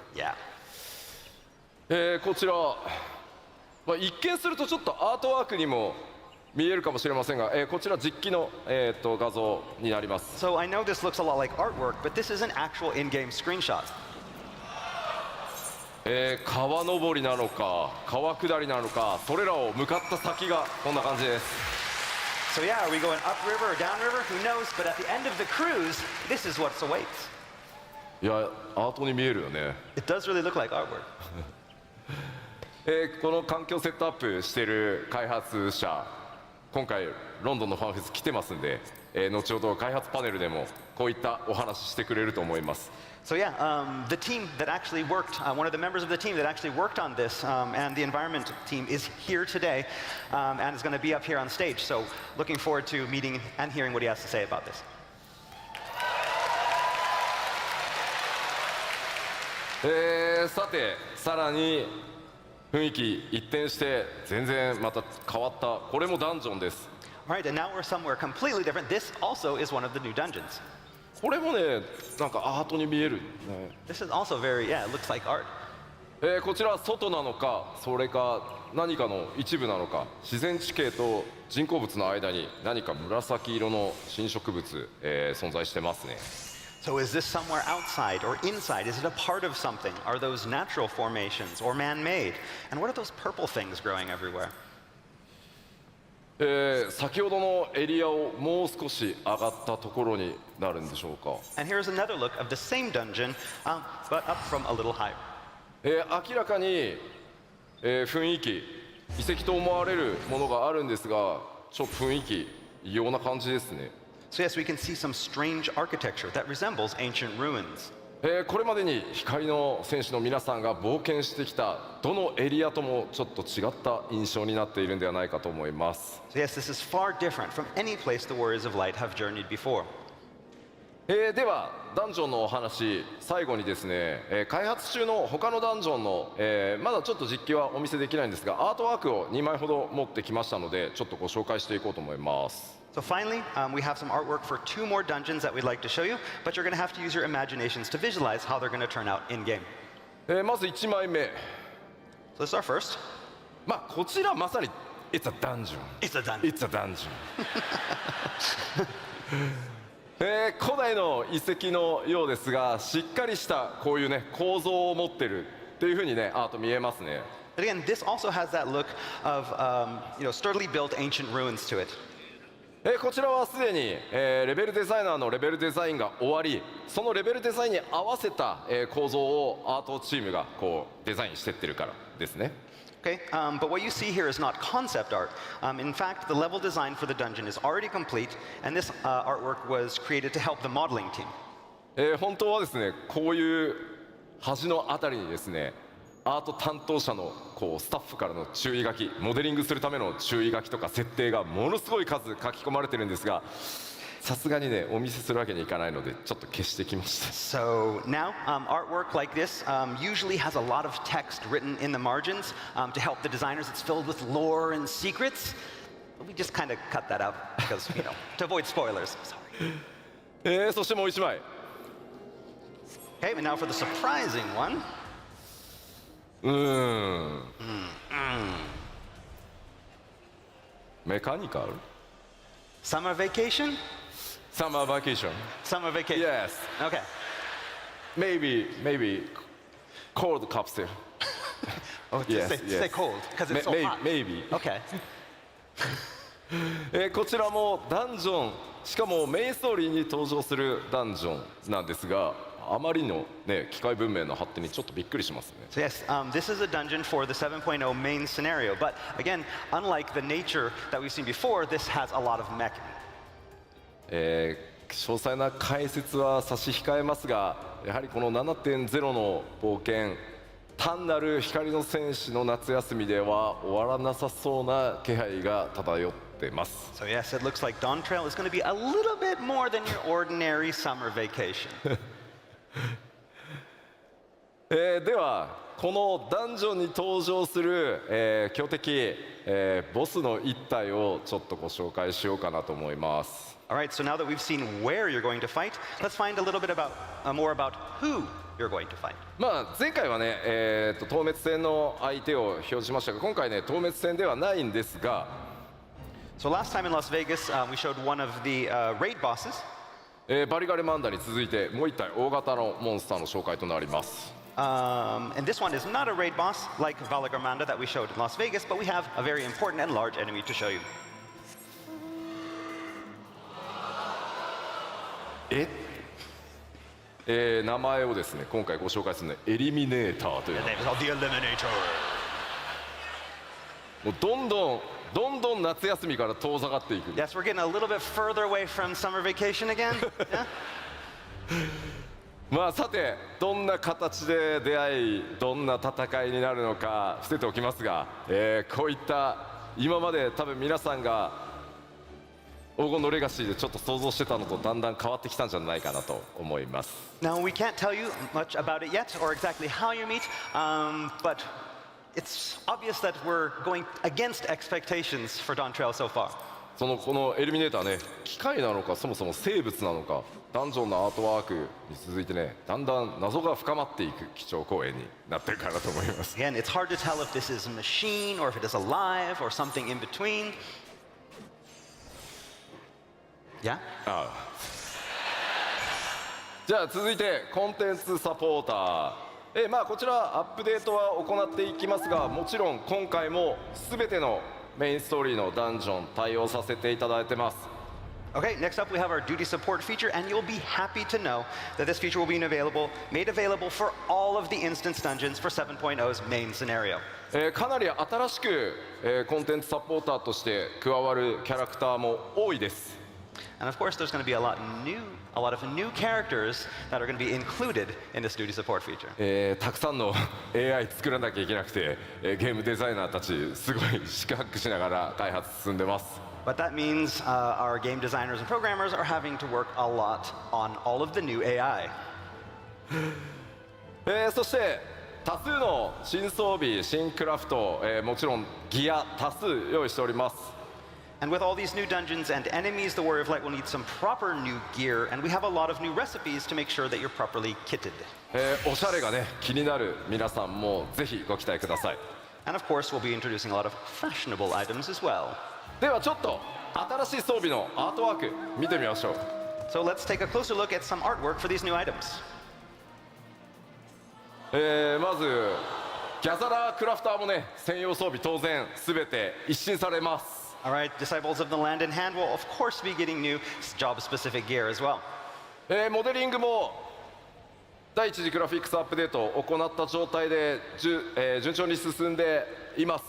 Yeah. こちら、一見するとちょっとアートワークにも見えるかもしれませんが、こちら実機の、画像になります。 So I know this looks a lot like artwork, but this is an actual in-game screenshot. 川登りなのか川下りなのかそれらを向かった先がこんな感じです。 So yeah, are we going upriver or downriver? Who knows? But at the end of the cruise, this is what awaits. いやアートに見えるよね。 It does really look like artwork. この環境セットアップしている開発者今回ロンドンのファンフェス来てますんで、後ほど開発パネルでもこういったお話してくれると思います。 So yeah, the team that actually worked, one of the members of the team that actually worked on this, and the environment team is here today, and is going to be up here on stage. So looking forward to meeting and hearing what he has to say about this. さてさらに雰囲気一転して全然また変わったこれもダンジョンです。 All right, and now we're somewhere completely different. This also is one of the new dungeons. これもねなんかアートに見える、ね。 This is also very, yeah, it looks like art. こちら外なのかそれか何かの一部なのか自然地形と人工物の間に何か紫色の新植物、存在してますね。 So is this somewhere outside or inside? Is it a part of something? Are those natural formations or man-made? And what are those purple things growing everywhere? 先ほどのエリアをもう少し上がったところになるんでしょうか。 And here's another look of the same dungeon, but up from a little higher. 明らかに、雰囲気遺跡と思われるものがあるんですが、ちょっと雰囲気異様な感じですね。 So yes, we can see some strange architecture that resembles ancient ruins. これまでに光の戦士の皆さんが冒険してきたどのエリアともちょっと違った印象になっているんではないかと思います。 So yes, this is far different from any place the warriors of light have journeyed before. ではダンジョンのお話、最後にですね、開発中の他のダンジョンの、まだちょっと実機はお見せできないんですが、アートワークを2枚ほど持ってきましたので、ちょっとご紹介していこうと思います。 So finally, we have some artwork for 2 more dungeons that we'd like to show you, but you're going to have to use your imaginations to visualize how they're going to turn out in-game. まず1枚目、 So this is our first. こちらまさに It's a dungeon. It's a dungeon. It's a dungeon. 古代の遺跡のようですが、しっかりしたこういうね構造を持ってるっていう風にねアート見えますね。 But again, this also has that look of sturdily built ancient ruins to it. こちらはすでに、レベルデザイナーのレベルデザインが終わり、そのレベルデザインに合わせた、構造をアートチームがこうデザインしてってるからですね。 Okay, but what you see here is not concept art. In fact, the level design for the dungeon is already complete, and this artwork was created to help the modeling team. 本当はですね、こういう端のあたりにですね、アート担当者のこうスタッフからの注意書き、モデリングするための注意書きとか設定がものすごい数書き込まれてるんですが、さすがにねお見せするわけにいかないのでちょっと消してきました。 So now, artwork like this usually has a lot of text written in the margins to help the designers. It's filled with lore and secrets. We just kind of cut that out because, to avoid spoilers. Sorry. そしてもう一枚。 Okay, and now for the surprising one. メカニカル Summer vacation? Summer vacation. Summer vacation. Yes. Okay. Maybe cold capsule. Oh, Yes, say yes. cold because it's so hot. Maybe. Okay. こちらもダンジョン、しかもメインストーリーに登場するダンジョンなんですが、あまりのね機械文明の発展にちょっとびっくりしますね。 So yes, this is a dungeon for the 7.0 main scenario. But again, unlike the nature that we've seen before, this has a lot of mech. 詳細な解説は差し控えますが、やはりこの 7.0 の冒険、単なる光の戦士の夏休みでは終わらなさそうな気配が漂ってます。 So yes, it looks like Dawn Trail is going to be a little bit more than your ordinary summer vacation. ではこのダンジョンに登場する、強敵、ボスの一体をちょっとご紹介しようかなと思います。 All right, so now that we've seen where you're going to fight, let's find a little bit about more about who you're going to fight. 前回はね、透滅戦の相手を表示しましたが、今回ね透滅戦ではないんですが、 So last time in Las Vegas, we showed one of the raid bosses. バリガレマンダに続いてもう一体大型のモンスターの紹介となります。 And this one is not a raid boss like Valagarmanda that we showed in Las Vegas, but we have a very important and large enemy to show you. 名前をですね今回ご紹介するのはエリミネーターという The name is called the Eliminator. もうどんどん夏休みから遠ざかっていく。 Yes, we're getting a little bit further away from summer vacation again. Yeah? さてどんな形で出会いどんな戦いになるのか伏せておきますが、こういった今まで多分皆さんが黄金のレガシーでちょっと想像してたのとだんだん変わってきたんじゃないかなと思います。 Now, we can't tell you much about it yet or exactly how you meet, but it's obvious that we're going against expectations for Dawn Trail so far. このエリミネーターね、機械なのかそもそも生物なのか、ダンジョンのアートワークに続いてね、だんだん謎が深まっていく基調講演になってるかなと思います。 Again, it's hard to tell if this is a machine or if it is alive or something in between. Yeah? じゃあ続いてコンテンツサポーター、こちらアップデートは行っていきますが、もちろん今回も全てのメインストーリーのダンジョン対応させていただいてます。 Okay, next up we have our duty support feature, and you'll be happy to know that this feature will be made available for all of the instance dungeons for 7.0's main scenario. かなり新しく、コンテンツサポーターとして加わるキャラクターも多いです。 And of course, there's going to be a lot of new characters that are going to be included in this duty support feature. たくさんの AI 作らなきゃいけなくて、ゲームデザイナーたちすごい四苦八苦しながら開発進んでます。 But that means our game designers and programmers are having to work a lot on all of the new AI. そして多数の新装備、新クラフト、もちろんギア多数用意しております。 And with all these new dungeons and enemies, the Warrior of Light will need some proper new gear, and we have a lot of new recipes to make sure that you're properly kitted. おしゃれがね気になる皆さんもぜひご期待ください。 And of course, we'll be introducing a lot of fashionable items as well. ではちょっと新しい装備のアートワーク見てみましょう。 So let's take a closer look at some artwork for these new items. まずギャザラークラフターもね専用装備当然全て一新されます。 All right, disciples of the land in hand will of course be getting new job-specific gear as well. モデリングも第一次グラフィックスアップデートを行った状態で順調に進んでいます。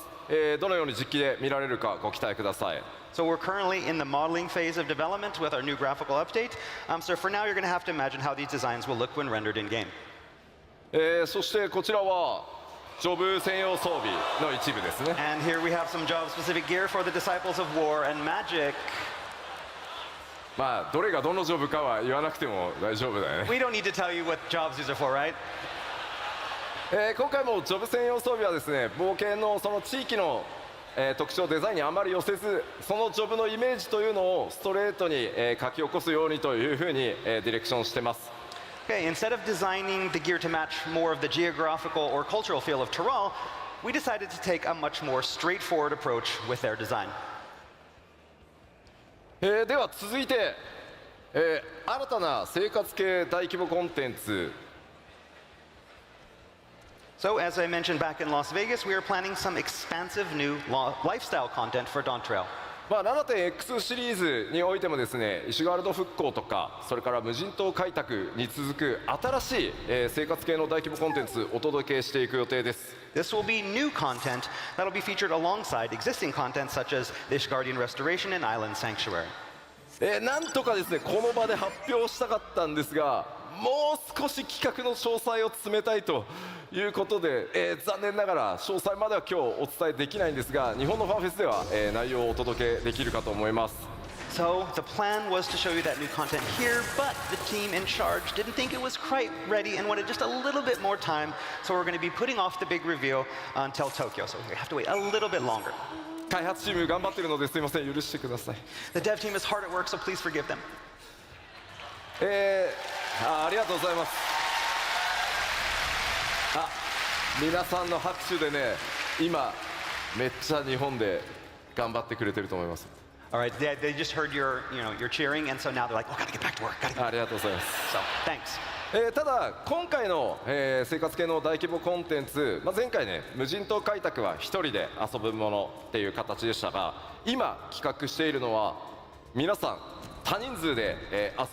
どのように実機で見られるかご期待ください。 So we're currently in the modeling phase of development with our new graphical update. So for now, you're going to have to imagine how these designs will look when rendered in game. そしてこちらはジョブ専用装備の一部ですね。 And here we have some job-specific gear for the disciples of war and magic. まあどれがどのジョブかは言わなくても大丈夫だよね。 We don't need to tell you what jobs these are for, right? 今回もジョブ専用装備はですね冒険のその地域の特徴デザインにあまり寄せずそのジョブのイメージというのをストレートに書き起こすようにというふうにディレクションしてます。 Okay, instead of designing the gear to match more of the geographical or cultural feel of Tyrol, we decided to take a much more straightforward approach with their design. では続いて、新たな生活系大規模コンテンツ So, as I mentioned back in Las Vegas, we are planning some expansive new lifestyle content for Dawn Trail. 7.X シリーズにおいてもですねイシュガルド復興とかそれから無人島開拓に続く新しい、生活系の大規模コンテンツお届けしていく予定です。 This will be new content that will be featured alongside existing content such as the Ishgardian Restoration and Island Sanctuary. なんとかですねこの場で発表したかったんですがもう少し企画の詳細を詰めたいということで、残念ながら詳細までは今日お伝えできないんですが日本のファンフェスでは、内容をお届けできるかと思います。 So, the plan was to show you that new content here, but the team in charge didn't think it was quite ready and wanted just a little bit more time, so we're going to be putting off the big reveal until Tokyo, so we have to wait a little bit longer. 開発チーム頑張ってるのですいません許してください。 The dev team is hard at work, so please forgive them. ありがとうございます。皆さんの拍手でね今めっちゃ日本で頑張ってくれてると思います。 All right, they just heard your cheering, and so now they're like, oh, gotta get back to work, gotta get ありがとうございます。 So, thanks. ただ今回の、生活系の大規模コンテンツ、前回ね無人島開拓は一人で遊ぶものっていう形でしたが今企画しているのは皆さん多人数で、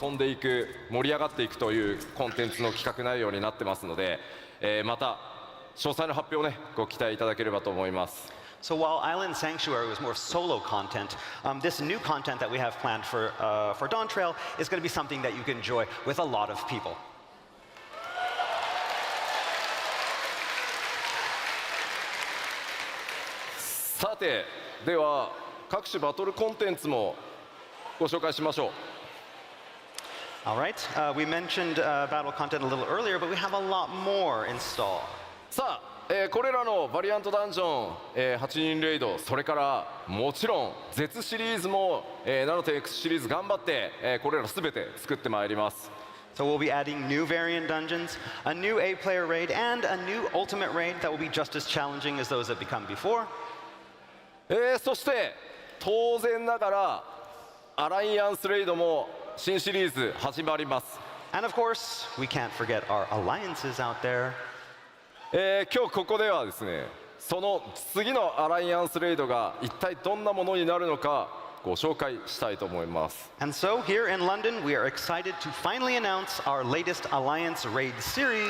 遊んでいく盛り上がっていくというコンテンツの企画内容になってますので、また詳細の発表をねご期待いただければと思います。 So while Island Sanctuary was more solo content, this new content that we have planned for Dawn Trail is going to be something that you can enjoy with a lot of people. さてでは各種バトルコンテンツもご紹介しましょう。 All right, we mentioned battle content a little earlier, but we have a lot more in store. さあ、これらのバリアントダンジョン、8人レイドそれからもちろん Z シリーズも、7.X シリーズ頑張って、これら全て作ってまいります。 So we'll be adding new variant dungeons, a new 8-player raid, and a new ultimate raid that will be just as challenging as those that become before. そして当然ながらアライアンスレイドも新シリーズ始まります。 And of course, we can't forget our alliances out there. 今日ここではですねその次のアライアンスレイドが一体どんなものになるのかご紹介したいと思います。 And so here in London, we are excited to finally announce our latest Alliance Raid series.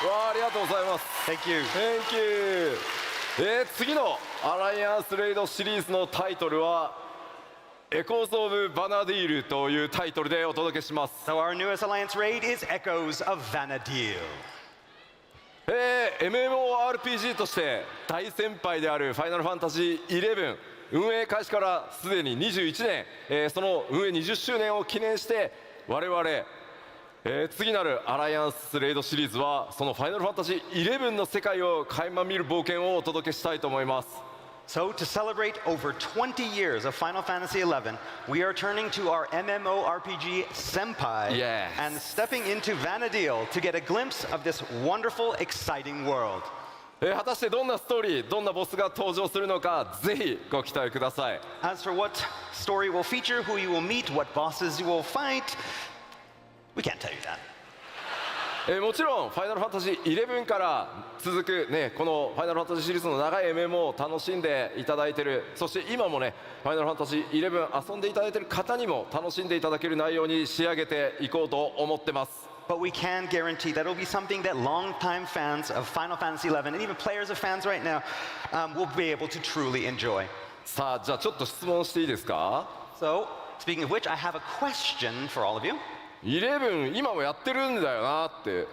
わあ、ありがとうございます。 Thank you. Thank you。次のアライアンスレイドシリーズのタイトルはエコーズ・オブ・バナディールというタイトルでお届けします。 So our newest Alliance Raid is Echoes of Vana'diel. MMORPG として大先輩であるファイナルファンタジー11運営開始からすでに21年、その運営20周年を記念して我々、次なるアライアンスレイドシリーズはそのファイナルファンタジー11の世界を垣間見る冒険をお届けしたいと思います。 So to celebrate over 20 years of Final Fantasy XI, we are turning to our MMORPG Senpai Yes. and stepping into Vana'diel to get a glimpse of this wonderful, exciting world. 果たしてどんなストーリーどんなボスが登場するのかぜひご期待ください。 As for what story will feature, who you will meet, what bosses you will fight, we can't tell you that. もちろんファイナルファンタジー11から続く、このファイナルファンタジーシリーズの長い MMO を楽しんでいただいている、そして今もねファイナルファンタジー11遊んでいただいている方にも楽しんでいただける内容に仕上げていこうと思ってます。 But we can guarantee that it will be something that longtime fans of Final Fantasy XI and even players of fans right now will be able to truly enjoy. さあじゃあちょっと質問していいですか。 So, speaking of which, I have a question for all of you. 11今もやってるんだよなって。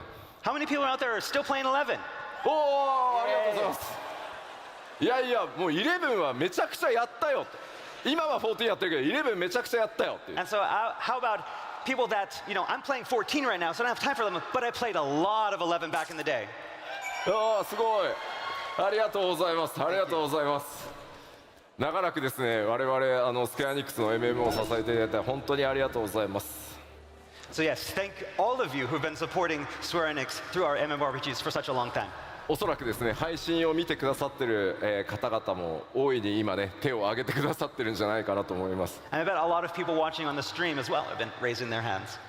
How many people out there are still playing 11? おお、ありがとうございます。いやいやもう11はめちゃくちゃやったよって。今は14やってるけど11めちゃくちゃやったよっていう。 And so, how about people that, I'm playing 14 right now, so I don't have time for them, but I played a lot of 11 back in the day. ああすごい、ありがとうございます。ありがとうございます。長らくですね我々スクエアニックスの MMO を支えていただいて本当にありがとうございます。 So yes, thank all of you who've been supporting Square Enix through our MMORPGs for such a long time. おそらくですね配信を見てくださってる、方々も大いに今ね手を挙げてくださってるんじゃないかなと思います。 And I bet a lot of people watching on the stream as well have been raising their hands.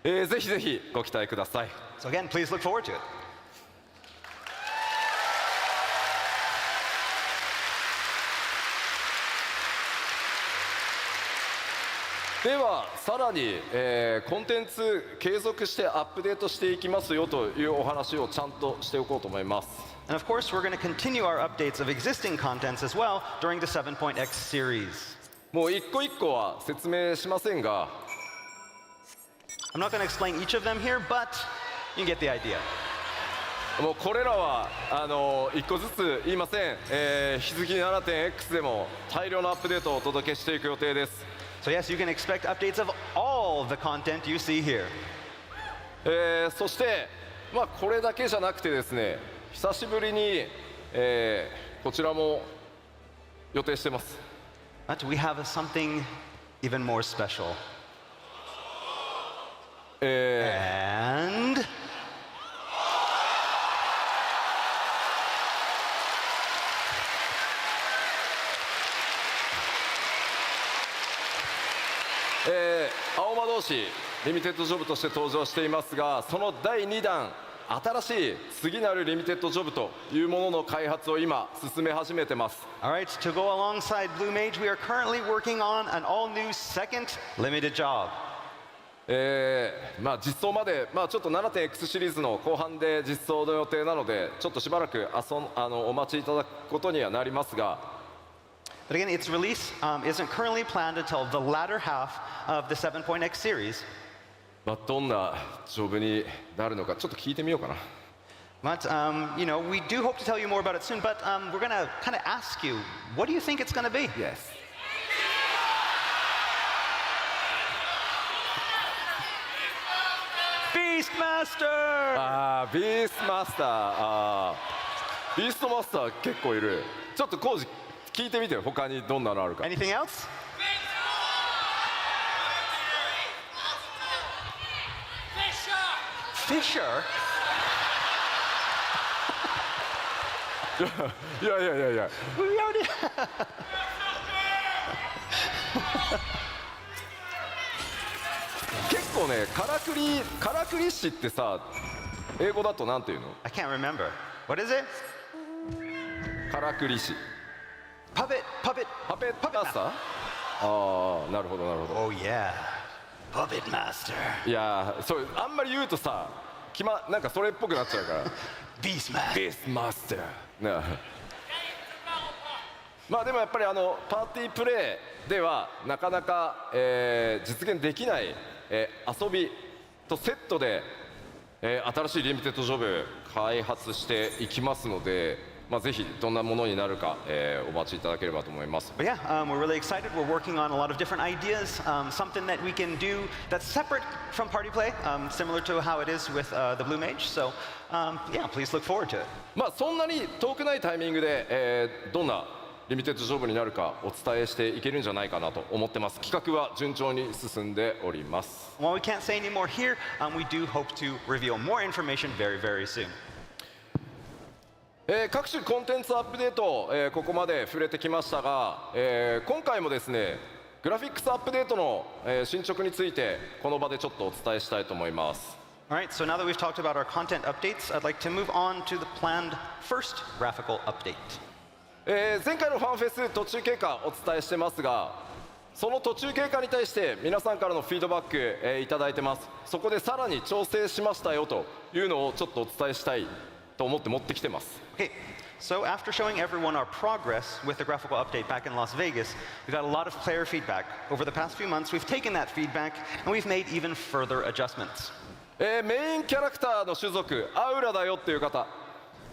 ぜひぜひご期待ください。 So again, please look forward to it. ではさらに、コンテンツ継続してアップデートしていきますよというお話をちゃんとしておこうと思います。 And of course, we're going to continue our updates of existing contents as well during the 7.x series. もう一個一個は説明しませんが I'm not going to explain each of them here, but you can get the idea. もうこれらは一個ずつ言いません、日付 7.x でも大量のアップデートをお届けしていく予定です。 So yes, you can expect updates of all the content you see here. そして、これだけじゃなくてですね久しぶりに、こちらも予定してます。 But we have something even more special. And 青魔導士リミテッドジョブとして登場していますがその第2弾新しい次なるリミテッドジョブというものの開発を今進め始めてます。 all right, to go alongside Blue Mage, we are currently working on an all-new second limited job. 実装まで、ちょっと 7.x シリーズの後半で実装の予定なのでちょっとしばらくお待ちいただくことにはなりますが But again, its release isn't currently planned until the latter half of the 7.x series. どんなジョブになるのかちょっと聞いてみようかな。 But, we do hope to tell you more about it soon, but we're going to kind of ask you, what do you think it's going to be? Yes. Beastmaster! ビーストマスター。ビーストマスター結構いる。ちょっとコウジ聞いてみてよ他にどんなのあるか。 Anything else? Fisher? いやいやいやいや We already 結構ねからくり師ってさ英語だとなんていうの？ I can't remember. What is it? からくり師 Puppet. パペットマスター？ああなるほどなるほど。 Oh yeah. Puppet master. いやそうあんまり言うとさなんかそれっぽくなっちゃうから Beast master. ベースマスターなまあでもやっぱりパーティープレイではなかなか、実現できない、遊びとセットで、新しいリミテッドジョブ開発していきますので、まあ、ぜひどんなものになるか、お待ちいただければと思います。 But yeah, we're really excited. We're working on a lot of different ideas, something that we can do that's separate from party play, similar to how it is with the Blue Mage. So yeah, please look forward to it. まあそんなに遠くないタイミングで、どんなリミテッドジョブになるかお伝えしていけるんじゃないかなと思ってます。企画は順調に進んでおります。 While we can't say any more here, we do hope to reveal more information very, very soon. 各種コンテンツアップデート、ここまで触れてきましたが、今回もですねグラフィックスアップデートの、進捗についてこの場でちょっとお伝えしたいと思います。 All right, so now that we've talked about our content updates, I'd like to move on to the planned first graphical update. 前回のファンフェス途中経過お伝えしてますがその途中経過に対して皆さんからのフィードバック、いただいてます。そこでさらに調整しましたよというのをちょっとお伝えしたいと思って持ってきてます。 Okay, so after showing everyone our progress with the graphical update back in Las Vegas, we got a lot of player feedback. Over the past few months, we've taken that feedback and we've made even further adjustments. メインキャラクターの種族アウラだよっていう方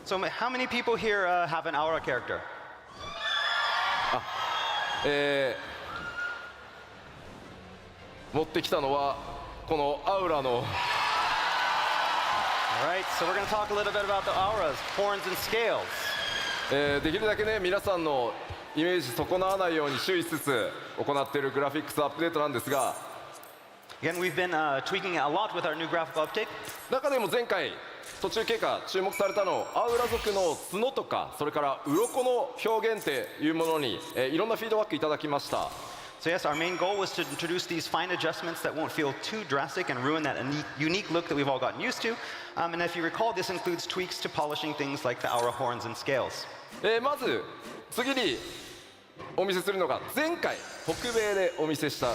So how many people here have an Aura character? 持ってきたのはこのアウラの All right, so we're going to talk a little bit about the auras, horns, and scales. できるだけね皆さんのイメージ損なわないように注意しつつ行っているグラフィックスアップデートなんですが Again, we've been tweaking it a lot with our new graphical update. 中でも前回途中経過注目されたのアウラ族の角とかそれから鱗の表現っていうものに、いろんなフィードバックいただきました。 So yes, our main goal was to introduce these fine adjustments that won't feel too drastic and ruin that unique look that we've all gotten used to. And if you recall, this includes tweaks to polishing things like the aura horns and scales. まず次にお見せするのが前回北米でお見せした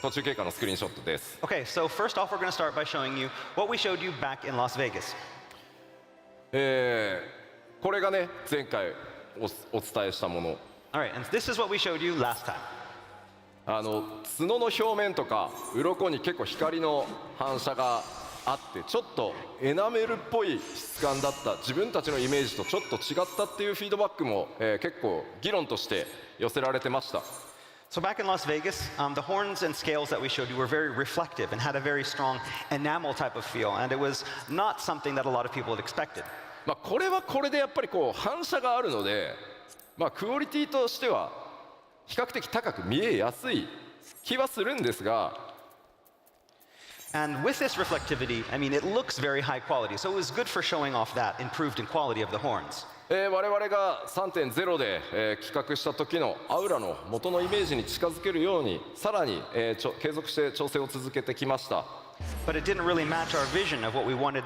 途中経過のスクリーンショットです。 Okay, so first off, we're going to start by showing you what we showed you back in Las Vegas. これがね前回お伝えしたもの。 All right, and this is what we showed you last time. 角の表面とか鱗に結構光の反射があってちょっとエナメルっぽい質感だった自分たちのイメージとちょっと違ったっていうフィードバックも、結構議論として寄せられてました。 So back in Las Vegas, the horns and scales that we showed you were very reflective and had a very strong enamel type of feel, and it was not something that a lot of people had expected. まあこれはこれでやっぱりこう反射があるので、まあ、クオリティとしては比較的高く見えやすい気はするんですが And with this reflectivity, I mean, it looks very high quality, so it was good for showing off that improved in quality of the horns. 我々が 3.0 で、企画した時のアウラの元のイメージに近づけるようにさらに、継続して調整を続けてきました。 But it didn't really match our vision of what we wanted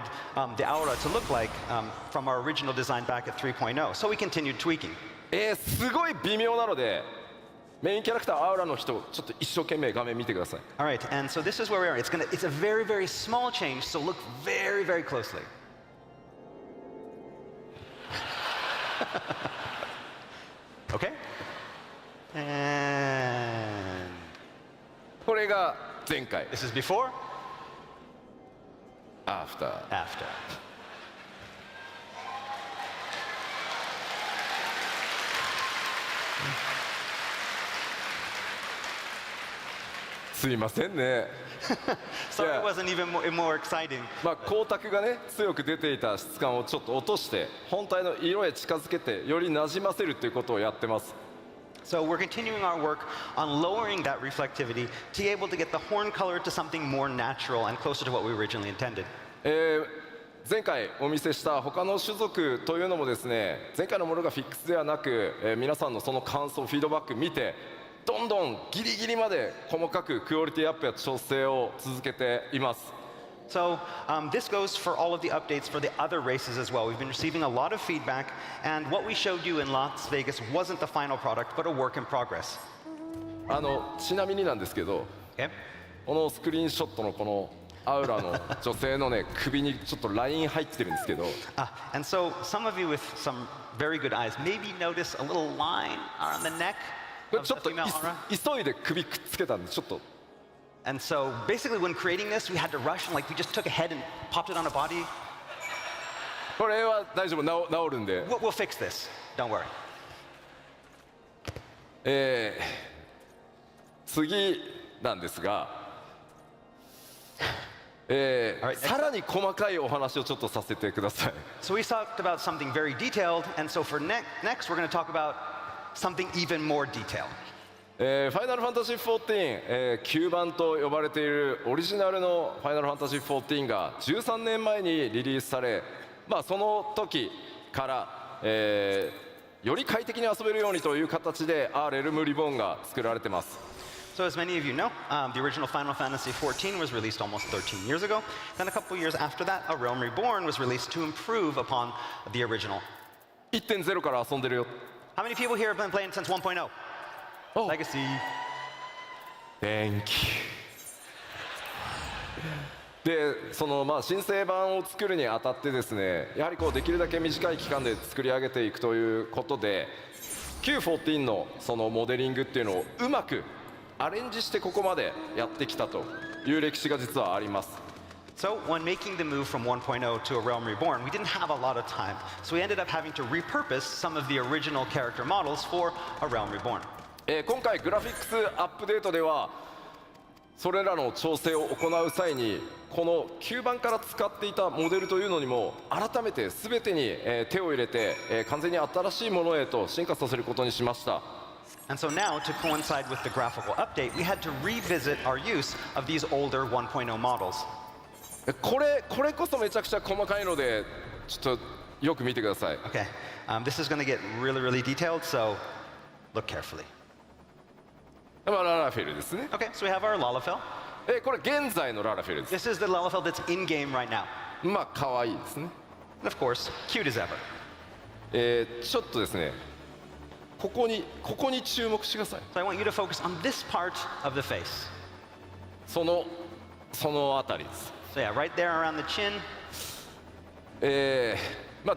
the aura to look like from our original design back at 3.0, so we continued tweaking. すごい微妙なのでメインキャラクターアウラの人ちょっと一生懸命画面見てください。 All right, and so this is where we are. It's a very, very small change, so look very, very closely. Okay? And これが前回 this is before, アフター after. すいませんね Sorry, Yeah. it wasn't even more exciting. まあ光沢がね強く出ていた質感をちょっと落として本体の色へ近づけてよりなじませるっていうことをやってます。 So we're continuing our work on lowering that reflectivity to be able to get the horn color to something more natural and closer to what we originally intended. 前回お見せした他の種族というのもですね、前回のものがフィックスではなく、皆さんのその感想フィードバック見てどんどんギリギリまで細かくクオリティアップや調整を続けています。 So this goes for all of the updates for the other races as well. We've been receiving a lot of feedback, and what we showed you in Las Vegas wasn't the final product, but a work in progress. ちなみになんですけど、 Okay? このスクリーンショットのこのアウラの女性のね首にちょっとライン入ってるんですけど、 And so some of you with some very good eyes maybe notice a little line on the neck これ of ちょ the っと female aura. 急いで首くっつけたんでちょっと And so basically when creating this, we had to rush and like we just took a head and popped it on a body. これは大丈夫、治るんで。 We'll fix this. Don't worry. 次なんですが、さらに細かいお話をちょっとさせてください。 So we talked about something very detailed, and so for next we're going to talk about something even more detailed. ファイナルファンタジー14、9番と呼ばれているオリジナルのファイナルファンタジー14が13年前にリリースされ、その時から、より快適に遊べるようにという形で Realm Reborn が作られてます。 So as many of you know, the original Final Fantasy XIV was released almost 13 years ago. Then a couple years after that, A Realm Reborn was released to improve upon the original. 1.0 から遊んでるよ。 How many people here have been playing since 1.0? Oh. Legacy. Thank you. でその新生版を作るにあたってですね、やはりこうできるだけ短い期間で作り上げていくということで、旧14のそのモデリングっていうのをうまくアレンジしてここまでやってきたという歴史が実はあります。 So when making the move from 1.0 to A Realm Reborn, we didn't have a lot of time. So we ended up having to repurpose some of the original character models for A Realm Reborn. 今回グラフィックスアップデートではそれらの調整を行う際にこの9番から使っていたモデルというのにも改めて全てに手を入れて完全に新しいものへと進化させることにしました。 And so now, to coincide with the graphical update, we had to revisit our use of these older 1.0 models. これこそめちゃくちゃ細かいのでちょっとよく見てください。 Okay, this is going to get really, really detailed, so look carefully. ララフェルですね。 Okay, so we have our Lalafell. これ現在のララフェルです。 This is the Lalafell that's in game right now. 可愛いですね。 And of course, cute as ever. ちょっとですね、ここに注目してください。 So I want you to focus on this part of the face. そのあたりです。 So yeah, right there around the chin.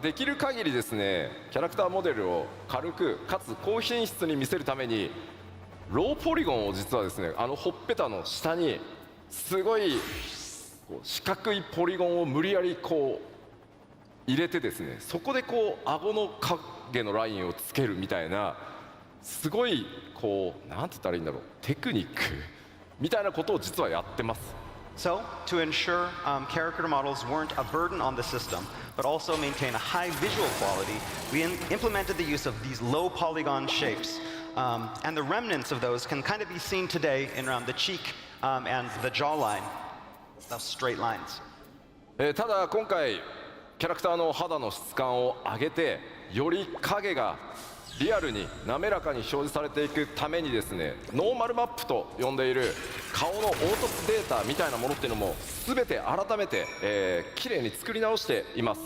できる限りですね、キャラクターモデルを軽くかつ高品質に見せるためにローポリゴンを実はですね、ほっぺたの下にすごいこう四角いポリゴンを無理やりこう入れてですね、そこでこう顎の影のラインをつけるみたいな、すごいこうなんて言ったらいいんだろう、テクニックみたいなことを実はやってます。 So, to ensure character models weren't a burden on the system, but also maintain a high visual quality, we implemented the use of these low polygon shapes. And the remnants of those can kind of be seen today in around the cheek and the jawline, those straight lines. ただ今回キャラクターの肌の質感を上げてより影がリアルに滑らかに表示されていくためにですね、ノーマルマップと呼んでいる顔の凹凸データみたいなものっていうのも全て改めて、綺麗に作り直しています。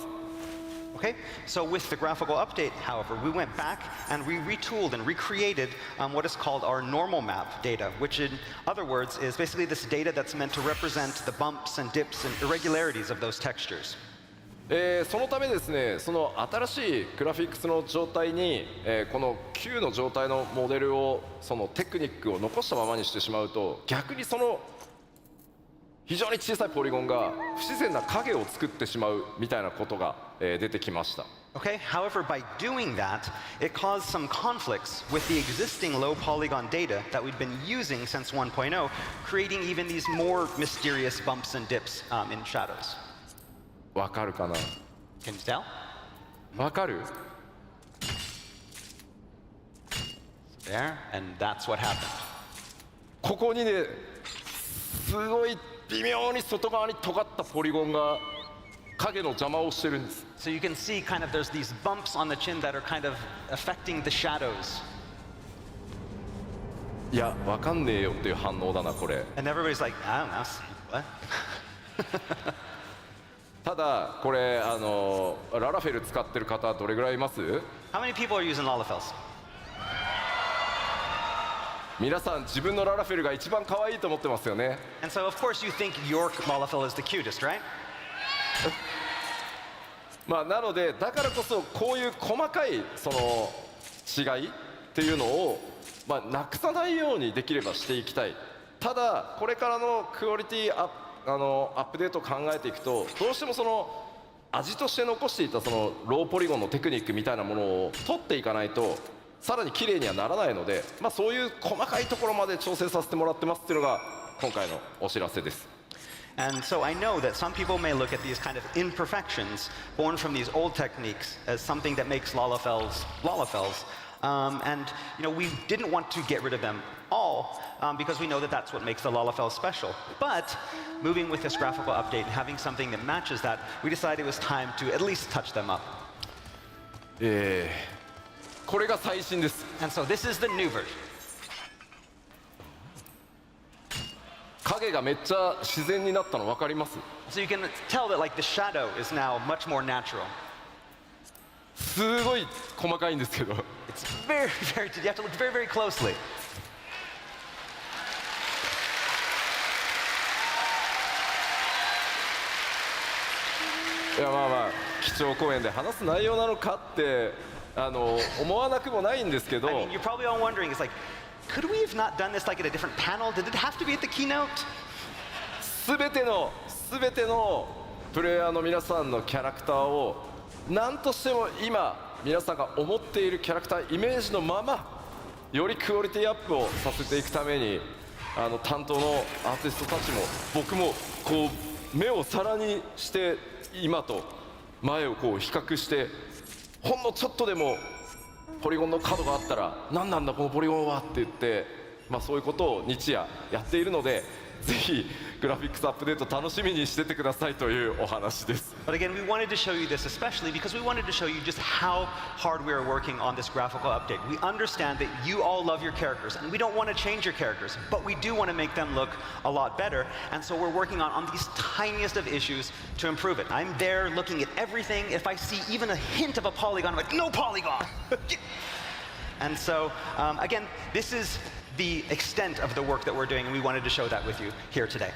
Okay, so with the graphical update, however, we went back and we retooled and recreated what is called our normal map data, which in other words is basically this data that's meant to represent the bumps and dips and irregularities of those textures. そのためですね、その新しいグラフィックスの状態に、この旧の状態のモデルをそのテクニックを残したままにしてしまうと、逆にその非常に小さいポリゴンが不自然な影を作ってしまうみたいなことが、出てきました。 Okay, however, by doing that, it caused some conflicts with the existing low polygon data that we'd been using since 1.0, creating even these more mysterious bumps and dips in shadows. わかるかな？ Can you tell? わかる？ There, and that's what happened. ここにね、すごい微妙に外側に尖ったポリゴンが影の邪魔をしてるんです。 So you can see kind of there's these bumps on the chin that are kind of affecting the shadows. いや、わかんねえよっていう反応だなこれ。 And everybody's like, I don't know, what? ただこれララフェル使ってる方どれぐらいいます？ How many people are using Lalafels? 皆さん自分のララフェルが一番可愛いと思ってますよね。 And so of course you think your Lalafel is the cutest, right? まあなのでだからこそこういう細かいその違いっていうのをまあなくさないようにできればしていきたい。ただこれからのクオリティアップデートを考えていくとどうしてもその味として残していたそのローポリゴンのテクニックみたいなものを取っていかないとさらに綺麗にはならないので、まあ、そういう細かいところまで調整させてもらってますっていうのが今回のお知らせです。 And so I know that some people may look at these kind of imperfections born from these old techniques as something that makes Lalafels Lalafels. And you know, we didn't want to get rid of them all because we know that that's what makes the Lalafels special. But moving with this graphical update and having something that matches that, we decided it was time to at least touch them up. これが最新です。 And so this is the new version. 影がめっちゃ自然になったの分かります？ So you can tell that like the shadow is now much more natural. すごい細かいんですけど It's very, very, you have to look very, very closely. いやまあまあ基調講演で話す内容なのかって思わなくもないんですけど I mean, you're probably all wondering, it's like, could we have not done this like at a different panel? Did it have to be at the keynote? 全てのプレイヤーの皆さんのキャラクターを何としても今皆さんが思っているキャラクターイメージのままよりクオリティアップをさせていくために担当のアーティストたちも僕もこう目を皿にして今と前をこう比較してほんのちょっとでもポリゴンの角があったら何なんだこのポリゴンはって言って、まあ、そういうことを日夜やっているのでぜひグラフィックスアップデート楽しみにしててくださいというお話です。 But again, we wanted to show you this especially because we wanted to show you just how hard we are working on this graphical update. We understand that you all love your characters and we don't want to change your characters, but we do want to make them look a lot better. And so we're working on these tiniest of issues to improve it. I'm there looking at everything. If I see even a hint of a polygon, I'm like, no polygon! And so, again, this is the extent of the work that we're doing, and we wanted to show that with you here today.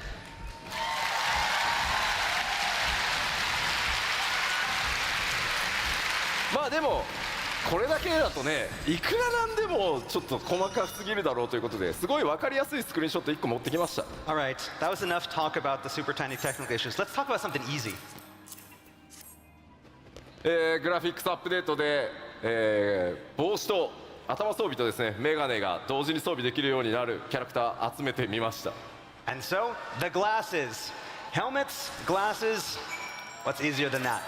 まあでもこれだけだとねいくらなんでもちょっと細かすぎるだろうということですごい分かりやすいスクリーンショット1個持ってきました。 All right, that was enough talk about the super tiny technical issues. Let's talk about something easy. グラフィックスアップデートで、帽子と頭装備とですねメガネが同時に装備できるようになるキャラクター集めてみました。 And so, the glasses. Helmets, glasses, what's easier than that?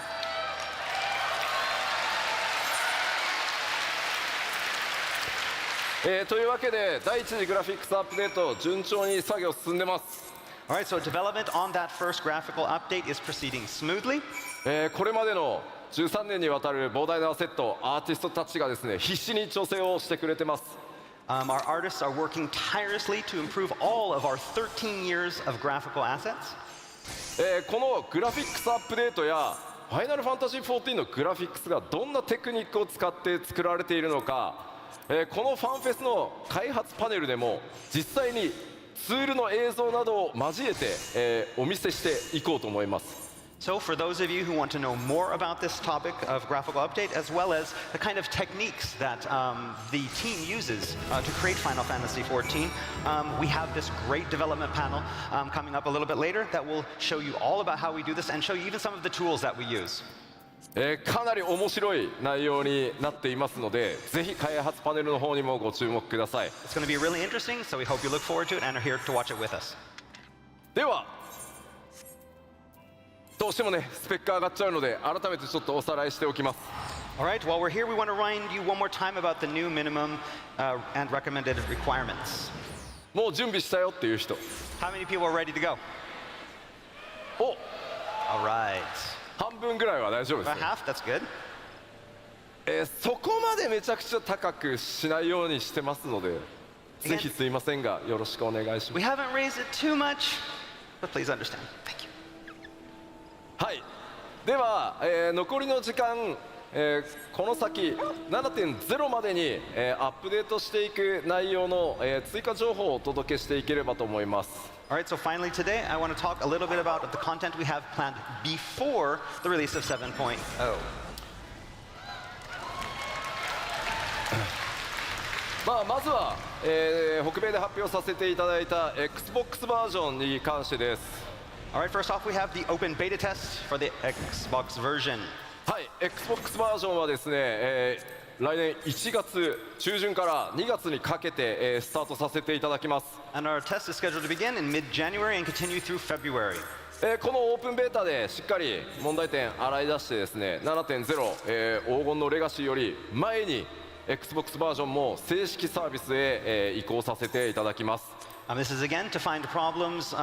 というわけで第一次グラフィックスアップデート順調に作業進んでます。 All right, so development on that first graphical update is proceeding smoothly. これまでの13年にわたる膨大なセットアーティストたちがですね必死に調整をしてくれてます。 Our artists are working tirelessly to improve all of our 13 years of graphical assets. このグラフィックスアップデートやファイナルファンタジー14のグラフィックスがどんなテクニックを使って作られているのか、このファンフェスの開発パネルでも実際にツールの映像などを交えて、お見せしていこうと思います。 So for those of you who want to know more about this topic of graphical update, as well as the kind of techniques that the team uses to create Final Fantasy XIV, we have this great development panel coming up a little bit later that will show you all about how we do this and show you even some of the tools that we use. かなり面白い内容になっていますのでぜひ開発パネルの方にもご注目ください。 It's going to be really interesting, so we hope you look forward to it and are here to watch it with us. ではどうしてもねスペック上がっちゃうので改めてちょっとおさらいしておきます。 All right, while we're here, we want to remind you one more time about the new minimum and recommended requirements. もう準備したよっていう人。 How many people are ready to go? お All right. 半分ぐらいは大丈夫です About ね。 half, that's good. そこまでめちゃくちゃ高くしないようにしてますので、ぜひすいませんがよろしくお願いしま We す。 haven't raised it too much, but please understand. Thank you. はい、では、残りの時間、この先 7.0 までに、アップデートしていく内容の、追加情報をお届けしていければと思います。 All right, so finally today, I want to talk a little bit about the content we have planned before the release of 7.0. まずは、北米で発表させていただいた Xbox バージョンに関してです。 All right, first off, we have the open beta test for the Xbox version. はい、Xbox バージョンはですね、来年1月中旬から2月にかけて、スタートさせていただきます。 And our test is scheduled to begin in mid-January and continue through February. このオープンベータでしっかり問題点洗い出してですね 7.0、黄金のレガシーより前に Xbox バージョンも正式サービスへ、移行させていただきます。 This is again to find problems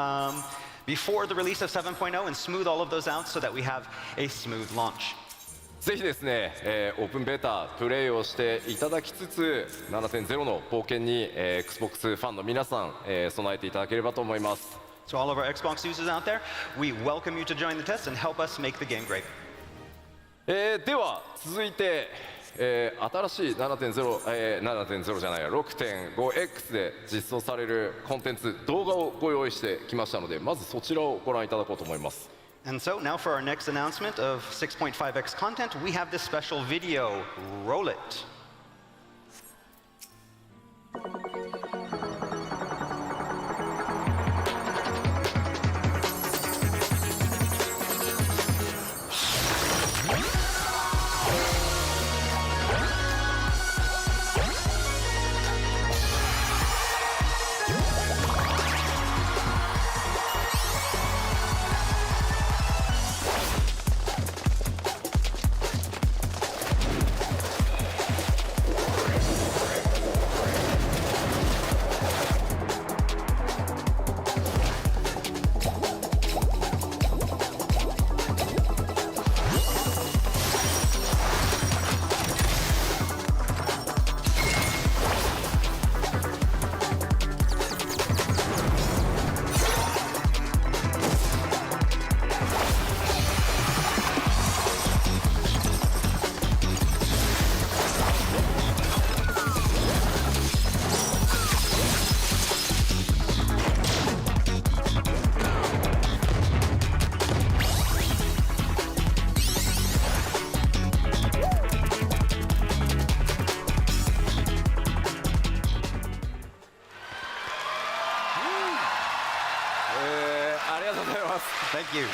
before the release of 7.0 and smooth all of those out so that we have a smooth launch. ぜひですね、オープンベータプレイをしていただきつつ 7.0 の冒険に、Xbox ファンの皆さん、備えていただければと思います。 So all of our Xbox users out there, we welcome you to join the test and help us make the game great. では続いて、新しい 7.0、7.0 じゃないや 6.5X で実装されるコンテンツ動画をご用意してきましたので、まずそちらをご覧いただこうと思います。 And so now for our next announcement of 6.5x content, we have this special video. Roll it. Thank you.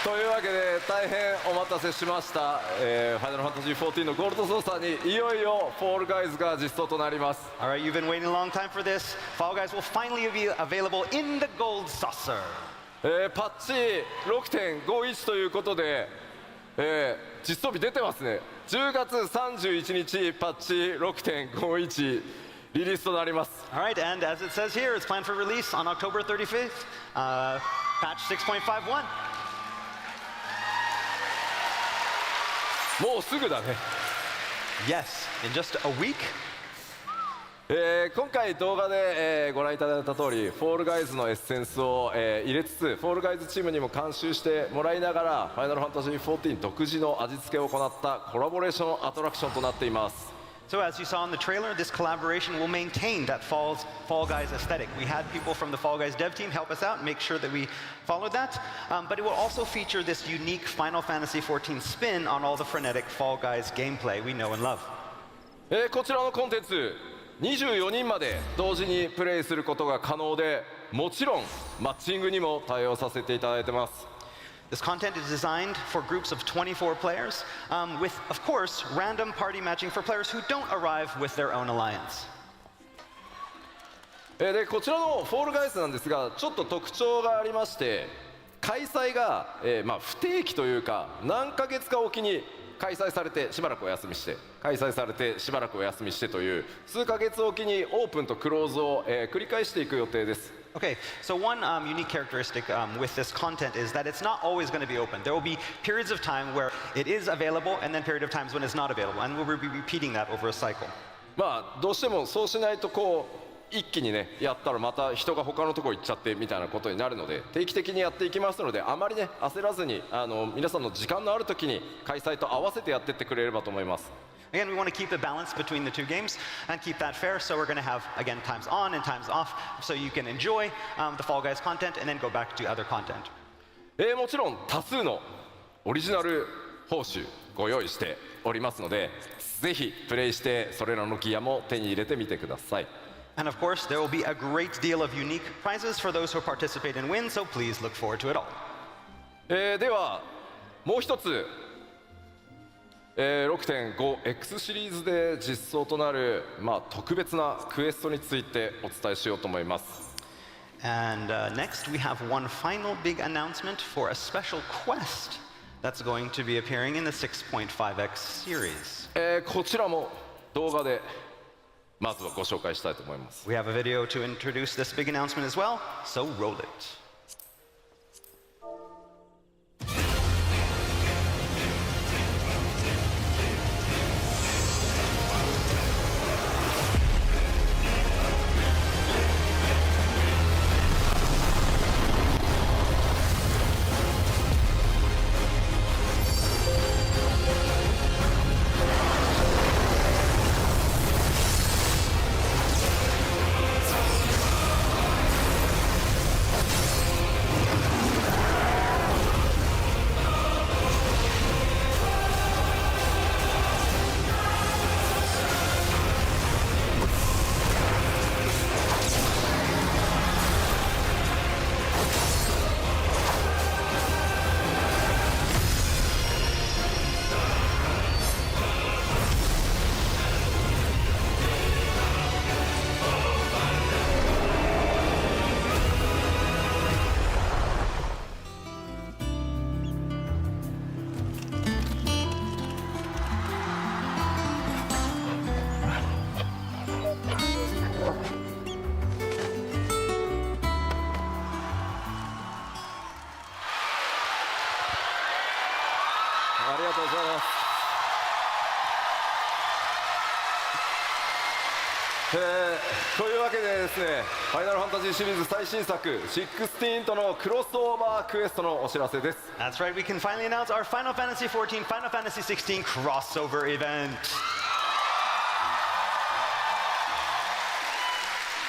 というわけで大変お待たせしました、ファイナルファンタジー14のゴールドソーサーにいよいよフォールガイズが実装となります。 All right, you've been waiting a long time for this. Fall Guys will finally be available in the gold saucer. パッチ 6.51 ということで、実装日出てますね。10月31日パッチ 6.51 リリースとなります。 All right, and as it says here, it's planned for release on October 35th. Patch 6.51. もうすぐだね。 Yes, in just a week. 今回動画で、ご覧いただいた通りフォールガイズのエッセンスを、入れつつフォールガイズチームにも監修してもらいながらファイナルファンタジー14独自の味付けを行ったコラボレーションアトラクションとなっています。 So as you saw in the trailer, this collaboration will maintain that Fall Guys aesthetic. We had people from the Fall Guys dev team help us out and make sure that we followed that. But it will also feature this unique Final Fantasy XIV spin on all the frenetic Fall Guys gameplay we know and love. こちらのコンテンツ24人まで同時にプレイすることが可能で、もちろんマッチングにも対応させていただいてます。 This content is designed for groups of 24 players, with, of course, random party matching for players who don't arrive with their own alliance. でこちらのフォールガイズなんですがちょっと特徴がありまして、開催が、不定期というか何ヶ月かおきに開催されてしばらくお休みして開催されてしばらくお休みしてという数ヶ月おきにオープンとクローズを、繰り返していく予定です。Okay, so one unique characteristic with this content is that it's not always going to be open. There will be periods of time where it is available and then period of times when it's not available, and we'll be repeating that over a cycle. まあどうしてもそうしないとこう一気にねやったらまた人が他のところ行っちゃってみたいなことになるので定期的にやっていきますのであまりね焦らずに皆さんの時間のある時に開催と合わせてやってってくれればと思います。Again, we want to keep the balance between the two games and keep that fair. So we're going to have, again, times on and times off, so you can enjoy the Fall Guys content and then go back to other content. もちろん多数のオリジナル報酬ご用意しておりますので、ぜひプレイしてそれらのギアも手に入れてみてください。And of course, there will be a great deal of unique prizes for those who participate and win. So please look forward to it all. ではもう一つ。6.5X シリーズで実装となる、特別なクエストについてお伝えしようと思います。And next we have one final big announcement for a special quest that's going to be appearing in the 6.5X series. こちらも動画でまずはご紹介したいと思います。We have a video to introduce this big announcement as well, so roll it. ありがとうございます。というわけでですね、ファイナルファンタジーシリーズ最新作16とのクロスオーバークエストのお知らせです。That's right, we can finally announce our Final Fantasy XIV, Final Fantasy XVI crossover event.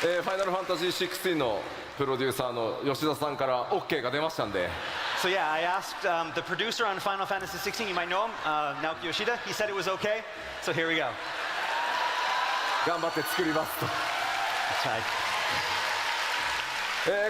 ファイナルファンタジー16のプロデューサーの吉田さんから OK が出ましたんで。So yeah, I asked the producer on Final Fantasy XVI, you might know him, Naoki Yoshida. He said it was okay, so here we go. 頑張って作りますと。That's right.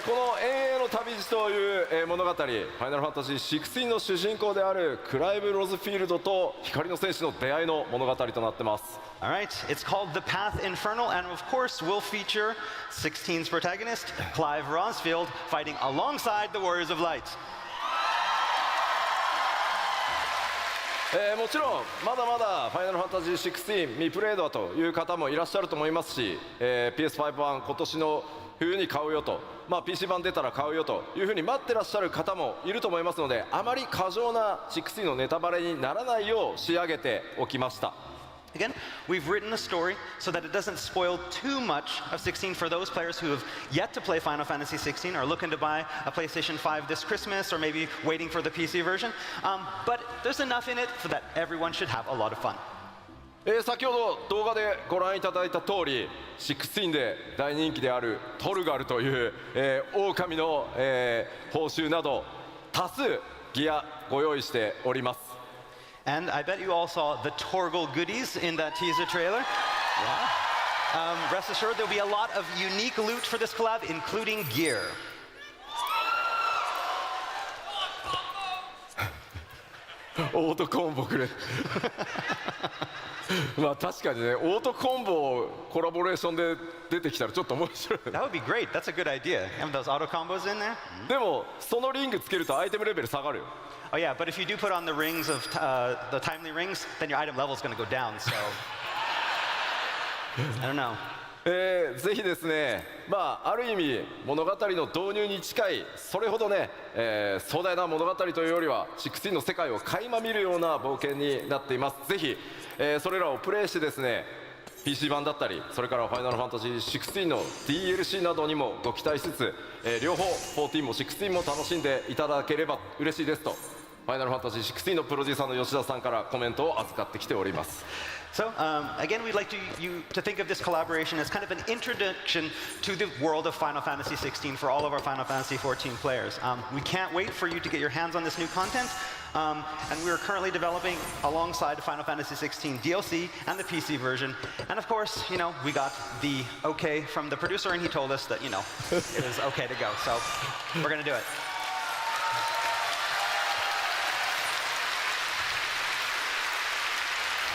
この永遠の旅路という物語、ファイナルファンタジー16の主人公であるクライブ・ロズフィールドと光の戦士の出会いの物語となってます。All right, it's called The Path Infernal, and of course will feature 16's protagonist, Clive Rosfield, fighting alongside the Warriors of Light. もちろんまだまだファイナルファンタジー16未プレイドという方もいらっしゃると思いますし、PS5 版今年の冬に買うよと、PC 版出たら買うよというふうに待ってらっしゃる方もいると思いますので、あまり過剰な16のネタバレにならないよう仕上げておきました。Again, we've written a story so that it doesn't spoil too much of 16 for those players who have yet to play Final Fantasy 16 or looking to buy a PlayStation 5 this Christmas or maybe waiting for the PC version. But there's enough in it so that everyone should have a lot of fun. 先ほど動画でご覧いただいた通り、16で大人気であるトルガルという、狼の、報酬など多数ギアご用意しております。And I bet you all saw the Torgal goodies in that teaser trailer. Yeah. Rest assured, there'll be a lot of unique loot for this collab, including gear. オートコンボくれ。確かにね、オートコンボコラボレーションで出てきたらちょっと面白い。That would be great. That's a good idea. Have those auto combos in there. でもそのリングつけるとアイテムレベル下がるよ。Oh yeah, but if you do put on the rings of the timely rings, then your item level is going to go down. So I don't know. ぜひですね、ある意味物語の導入に近い、それほどね、壮大な物語というよりは16の世界を垣間見るような冒険になっています。ぜひ、それらをプレイしてですね、 PC 版だったり、それからファイナルファンタジー16の DLC などにもご期待しつつ、両方14も16も楽しんでいただければ嬉しいですと、ファイナルファンタジー16のプロデューサーの吉田さんからコメントを預かってきております。 So again, we'd like you to think of this collaboration as kind of an introduction to the world of Final Fantasy 16 for all of our Final Fantasy 14 players. We can't wait for you to get your hands on this new content. And we are currently developing alongside Final Fantasy 16 DLC and the PC version. And of course, you know, we got the okay from the producer, and he told us that, you know, it was okay to go. So we're going to do it.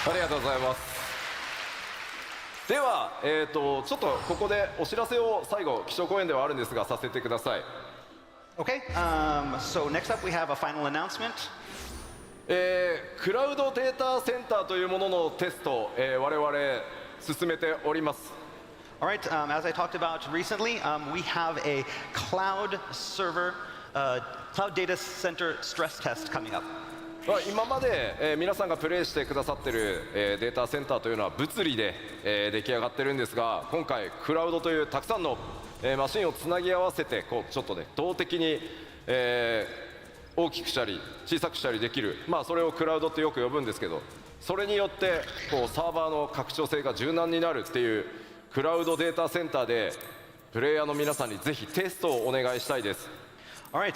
ありがとうございます。では、ちょっとここでお知らせを最後、基調講演ではあるんですが、させてください。 Okay, so next up we have a final announcement. クラウドデータセンターというもののテスト、我々進めております。 All right, as I talked about recently, we have a cloud server, cloud data center stress test coming up. 今まで、皆さんがプレイしてくださっている、データセンターというのは物理で、出来上がってるんですが、今回クラウドというたくさんの、マシンをつなぎ合わせてこうちょっとね動的に、大きくしたり小さくしたりできる、それをクラウドってよく呼ぶんですけど、それによってこうサーバーの拡張性が柔軟になるっていうクラウドデータセンターでプレイヤーの皆さんにぜひテストをお願いしたいです。 All right,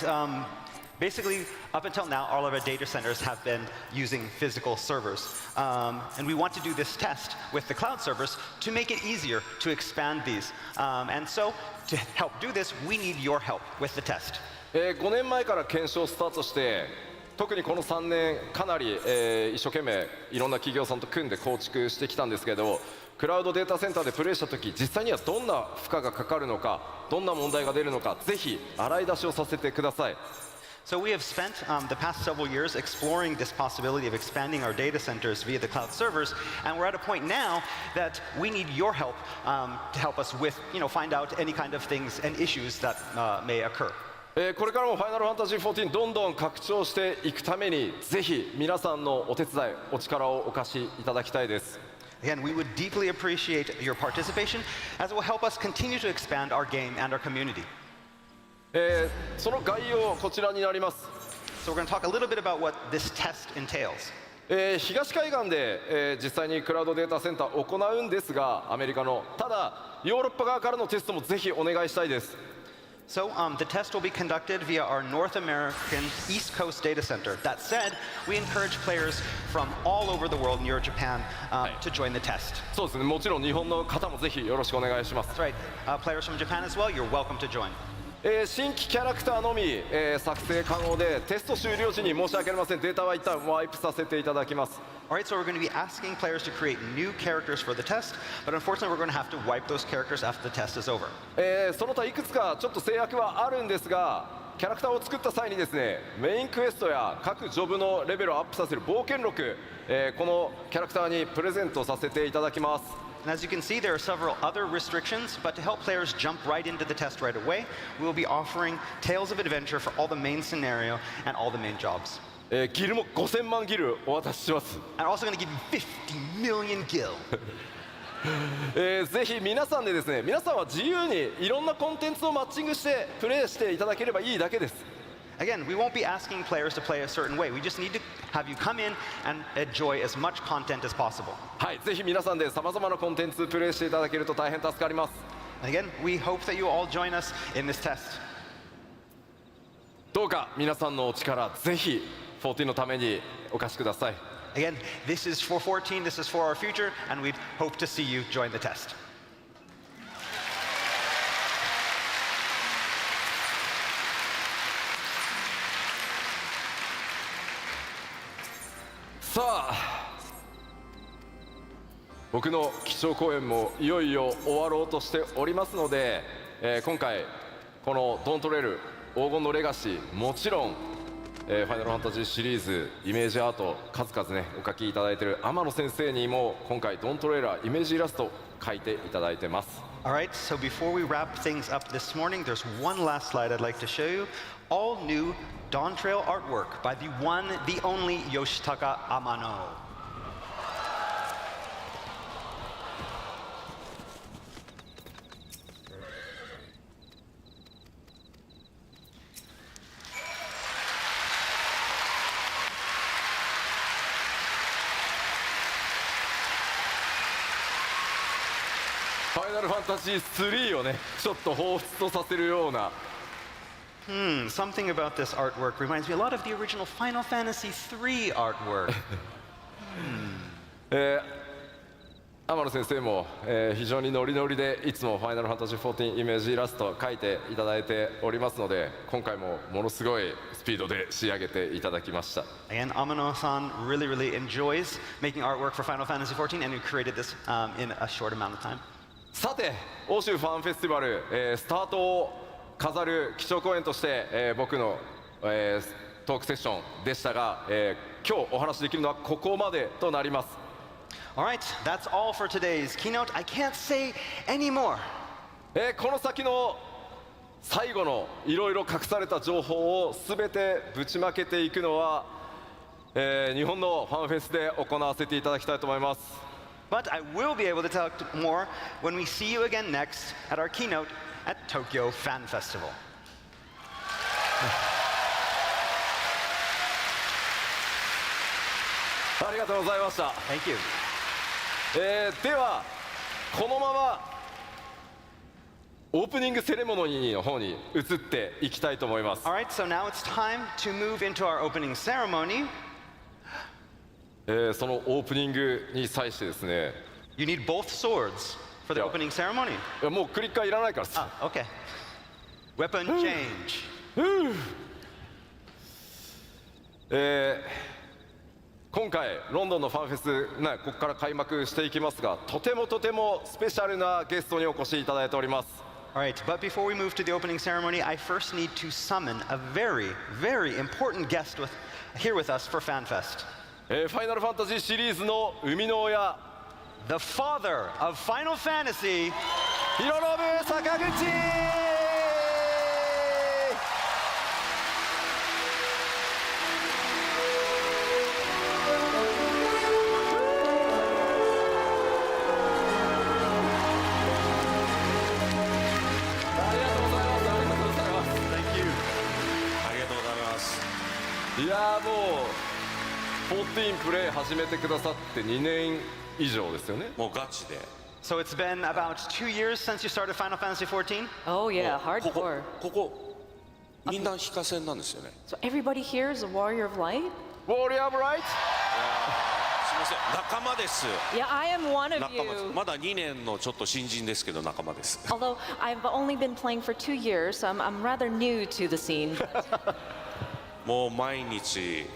basically, up until now, all of our data centers have been using physical servers. And we want to do this test with the cloud servers to make it easier to expand these. And so, to help do this, we need your help with the test. 5年前から検証スタートして、特にこの3年かなり、一生懸命いろんな企業さんと組んで構築してきたんですけど、クラウドデータセンターでプレイした時、実際にはどんな負荷がかかるのか、どんな問題が出るのか、ぜひ洗い出しをさせてください。 So we have spent the past several years exploring this possibility of expanding our data centers via the cloud servers, and we're at a point now that we need your help to help us with, you know, find out any kind of things and issues that may occur. これからもファイナルファンタジー14どんどん拡張していくために、ぜひ皆さんのお手伝い、お力をお貸しいただきたいです。 Again, we would deeply appreciate your participation, as it will help us continue to expand our game and our community. その概要こちらになります。 So we're going to talk a little bit about what this test entails. 東海岸で、実際にクラウドデータセンターを行うんですが、アメリカのただヨーロッパ側からのテストもぜひお願いしたいです。 So the test will be conducted via our North American East Coast data center. That said, we encourage players from all over the world near Japan to join the test. そうですね、もちろん日本の方もぜひよろしくお願いします。 That's right. Players from Japan as well, you're welcome to join. 新規キャラクターのみ、作成可能で、テスト終了時に申し訳ありません、データは一旦ワイプさせていただきます。 Alright, so we're going to be asking players to create new characters for the test, but unfortunately we're going to have to wipe those characters after the test is over. その他いくつかちょっと制約はあるんですが、キャラクターを作った際にですね、メインクエストや各ジョブのレベルをアップさせる冒険録、このキャラクターにプレゼントさせていただきます。 And as you can see, there are several other restrictions, but to help players jump right into the test right away, we will be offering Tales of Adventure for all the main scenario and all the main jobs. ギルも5000万ギルお渡しします。 And also going to give you 50 million gil. ぜひ皆さんでですね、皆さんは自由にいろんなコンテンツをマッチングしてプレイしていただければいいだけです。 Again, we won't be asking players to play a certain way. We just need to have you come in and enjoy as much content as possible. はい、ぜひ皆さんでさまざまなコンテンツプレイしていただけると大変助かります。 And again, we hope that you all join us in this test. どうか皆さんのお力ぜひ14のためにお貸しください。 Again, this is for 14, this is for our future, and we hope to see you join the test. さあ、僕の基調講演もいよいよ終わろうとしておりますので、今回このドントレール黄金のレガシー、もちろんファイナルファンタジーシリーズイメージアート数々ねお描きいただいている天野先生にも今回ドントレーラーイメージイラスト描いていただいてます。 Alright, so before we wrap things up this morning, there's one last slide I'd like to show you. All new Dawn Trail artwork by the one, the only Yoshitaka Amano.ファイナルファンタジー3をねちょっと彷彿とさせるような Something about this artwork reminds me a lot of the original Final Fantasy III artwork. 天野先生も、非常にノリノリでいつもファイナルファンタジー14イメージイラスト描いていただいておりますので今回もものすごいスピードで仕上げていただきました。 Again, Amano-san really enjoys making artwork for Final Fantasy XIV, and he created this in a short amount of time. さて欧州ファンフェスティバル、スタートを飾る基調講演として、僕の、トークセッションでしたが、今日お話しできるのはここまでとなります。 Alright, that's all for today's keynote. I can't say any more. この先の最後のいろいろ隠された情報を全てぶちまけていくのは、日本のファンフェスで行わせていただきたいと思います。 But I will be able to talk more when we see you again next at our keynote at Tokyo Fan Festival. ありがとうございました。 Thank you. ではこのままオープニングセレモニーの方に移っていきたいと思います。 Alright, so now it's time to move into our opening ceremony. そのオープニングに際してですね、 You need both swords for the Yeah. opening ceremony. いやもうクリッカーいらないからさ。 Ah, okay. Weapon change. 今回ロンドンのファンフェス、ね、ここから開幕していきますがとてもスペシャルなゲストにお越しいただいております。 Alright, but before we move to the opening ceremony, I first need to summon a very important guest here with us for FanFest. ファイナルファンタジーシリーズの生みの親 The father of Final Fantasy, 広信坂口。いやーもう14プレイ始めてくださって2年以上ですよね。もうガチで so it's been about 2 years since you started Final Fantasy XIV. Oh yeah, ここ hardcore. ここみんな非課線なんですよね。 So everybody here is a warrior of light? ウォーリアーブライト。すいません仲間です Yeah, I am one of 仲間です you. まだ2年のちょっと新人ですけど仲間です Although I've only been playing for 2 years, so I'm rather new to the scene. もう毎日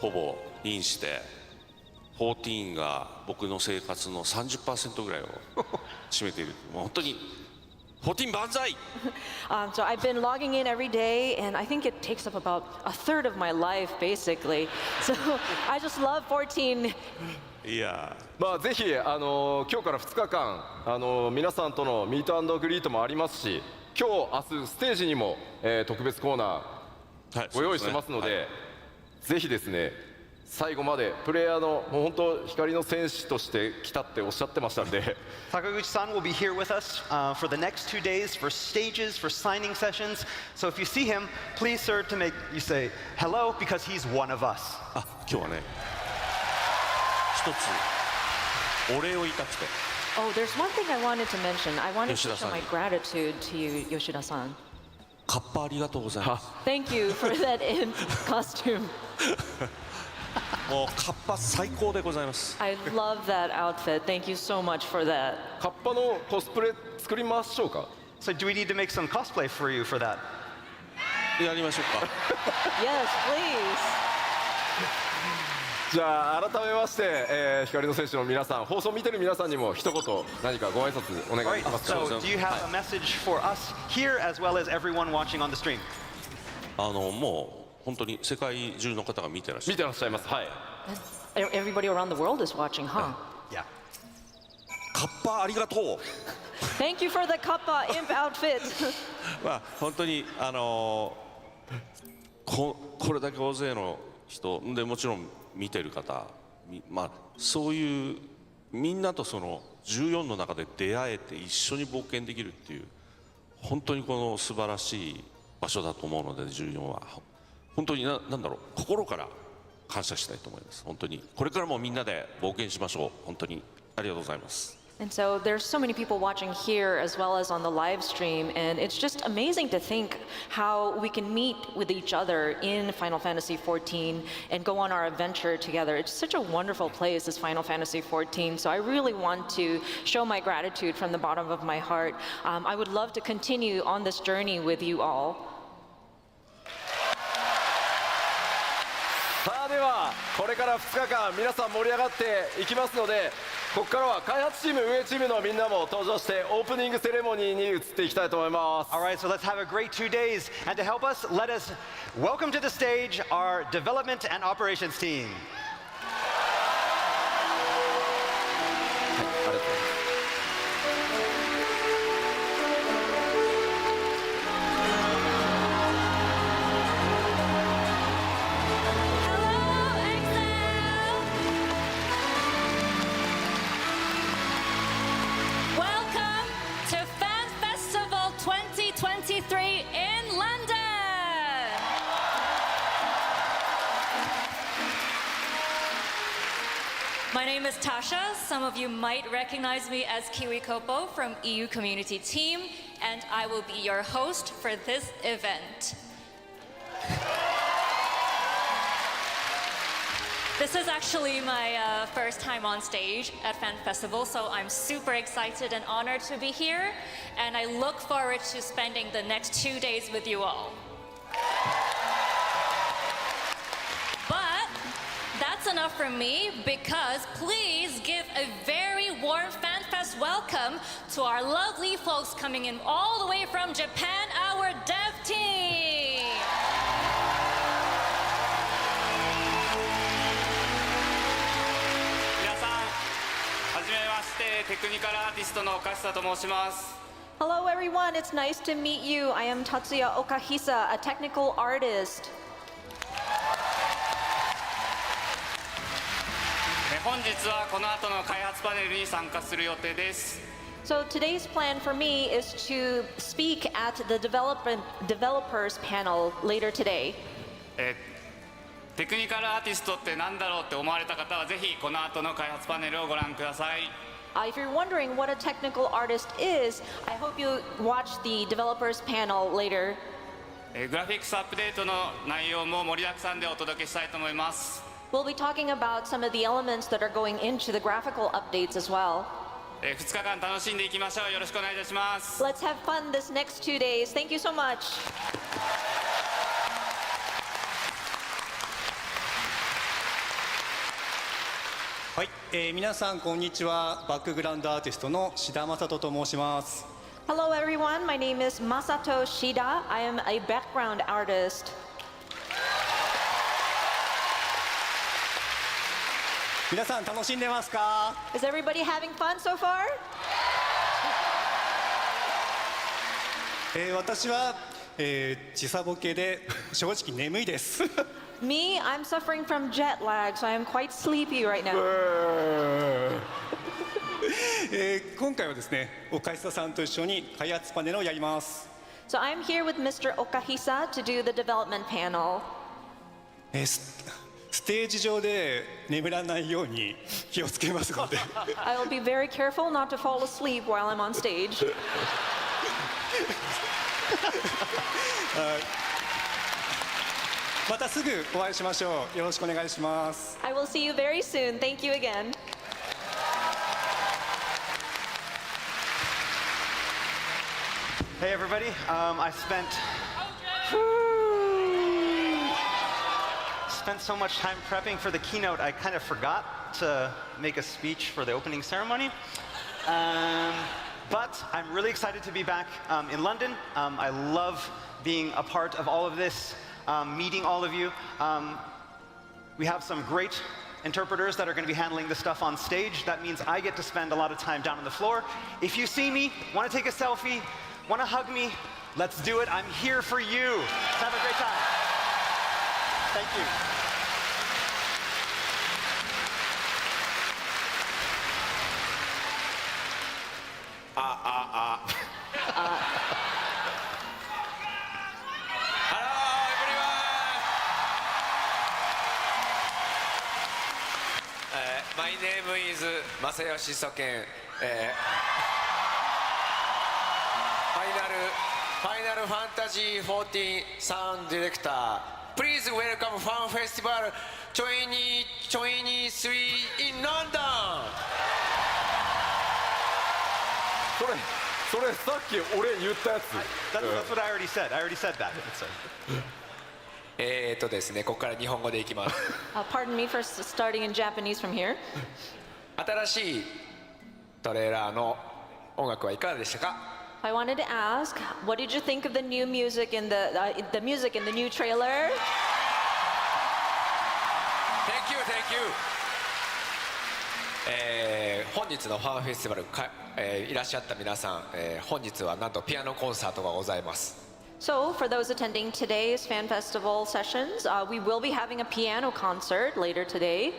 ほぼインして14が僕の生活の 30% ぐらいを占めているもう本当に14万歳 So I've been logging in every day, and I think it takes up about a third of my life, basically. So I just love 14. いやまあぜひ今日から2日間皆さんとのミート&グリートもありますし今日明日ステージにも、特別コーナーはいご用意してますので、はいぜひですね最後までプレイヤーのもう本当光の戦士として来たっておっしゃってましたんでSakaguchi-san will be here with us for the next 2 days for stages, for signing sessions. So if you see him, please, sir, to make you say hello because he's one of us. あ今日はね一つお礼を言いたくて Oh, there's one thing I wanted to mention. I wanted to show Yoshida-san. my gratitude to you, Yoshida-san. カッパありがとうございます Thank you for that in costume. もうカッパ最高でございます I love that outfit. Thank you so much for that. カッパのコスプレ作りましょうか。 So do we need to make some cosplay for you for that? やりましょうか Yes, please. じゃあ改めまして、光の戦士の皆さん放送見てる皆さんにも一言何かご挨拶お願い All で right, きますか。 so do you have a message for us here as well as everyone watching on the stream? もう本当に世界中の方が見てらっしゃる。見てらっしゃいます。はい。 Everybody around the world is watching, huh? Yeah. カッパありがとう。Thank you for the kappa imp outfit. まあ本当にこれだけ大勢の人でもちろん見てる方、まあそういうみんなとその14の中で出会えて一緒に冒険できるっていう本当にこの素晴らしい場所だと思うので14は本当になんだろう心から感謝したいと思います。本当にこれからもみんなで冒険しましょう。本当にありがとうございます。 And so there's so many people watching here as well as on the live stream, and it's just amazing to think how we can meet with each other in Final Fantasy XIV and go on our adventure together. It's such a wonderful place, this Final Fantasy XIV, so I really want to show my gratitude from the bottom of my heart. I would love to continue on this journey with you all. さあではこれから2日間皆さん盛り上がっていきますので、ここからは開発チーム運営チームのみんなも登場してオープニングセレモニーに移っていきたいと思います。 All right, so let's have a great 2 days. And to help us, let us welcome to the stage our development and operations team. ありがとうございます。 Welcome to Fan Festival 2023 in London! My name is Tasha. Some of you might recognize me as Kiwi Kopo from EU Community Team, and I will be your host for this event. This is actually my first time on stage at Fan Festival, so I'm super excited and honored to be here, and I look forward to spending the next 2 days with you all. But that's enough from me, because please give a very warm FanFest welcome to our lovely folks coming in all the way from Japan, our dev team. はじめまして、テクニカルアーティストの岡久と申します。 Hello everyone, it's nice to meet you. I am Tatsuya Okahisa, a technical artist. 本日はこの後の開発パネルに参加する予定です。 So today's plan for me is to speak at the developers panel later today. テクニカルアーティストって何だろうって思われた方はぜひこの後の開発パネルをご覧ください。 If you're wondering what a technical artist is, I hope you watch the developers panel later. グラフィックスアップデートの内容も盛りだくさんでお届けしたいと思います。 We'll be talking about some of the elements that are going into the graphical updates as well. 2日間楽しんでいきましょう。よろしくお願いいたします。 Let's have fun this next 2 days. Thank you so much. はい、皆さんこんにちは。バックグラウンドアーティストの志田正人と申します。 Hello everyone, my name is Masato Shida. I am a background artist. 皆さん楽しんでますか？ Is everybody having fun so far? 私は、時差ボケで正直眠いです。Me, I'm suffering from jet lag, so I am quite sleepy right now. 今回はですね、岡久さんと一緒に開発パネルをやります。 So I'm here with Mr. Okahisa to do the development panel. ステージ上で眠らないように気をつけますので。I will be very careful not to fall asleep while I'm on stage. またすぐお会いしましょう。よろしくお願いします。 I will see you very soon. Thank you again. Hey everybody, I spent so much time prepping for the keynote, I kind of forgot to make a speech for the opening ceremony. But I'm really excited to be back in London. I love being a part of all of this. meeting all of you. We have some great interpreters that are going to be handling this stuff on stage. That means I get to spend a lot of time down on the floor. If you see me, want to take a selfie, want to hug me, let's do it. I'm here for you. Let's have a great time. Thank you. My name is Masayoshi Soken. Final Fantasy 14 Sound Director. Please welcome Fan Festival 2023 in London. それさっき俺言ったやつ。That's what I already said. I already said that. ですね、ここから日本語でいきます。Pardon me for starting in Japanese from here. 新しいトレーラーの音楽はいかがでしたか？ I wanted to ask, what did you think of the new music in the music in the new trailer? Thank you, thank you. 本日のファンフェスティバルいらっしゃった皆さん、本日はなんとピアノコンサートがございます。So, for those attending today's fan festival sessions, we will be having a piano concert later today.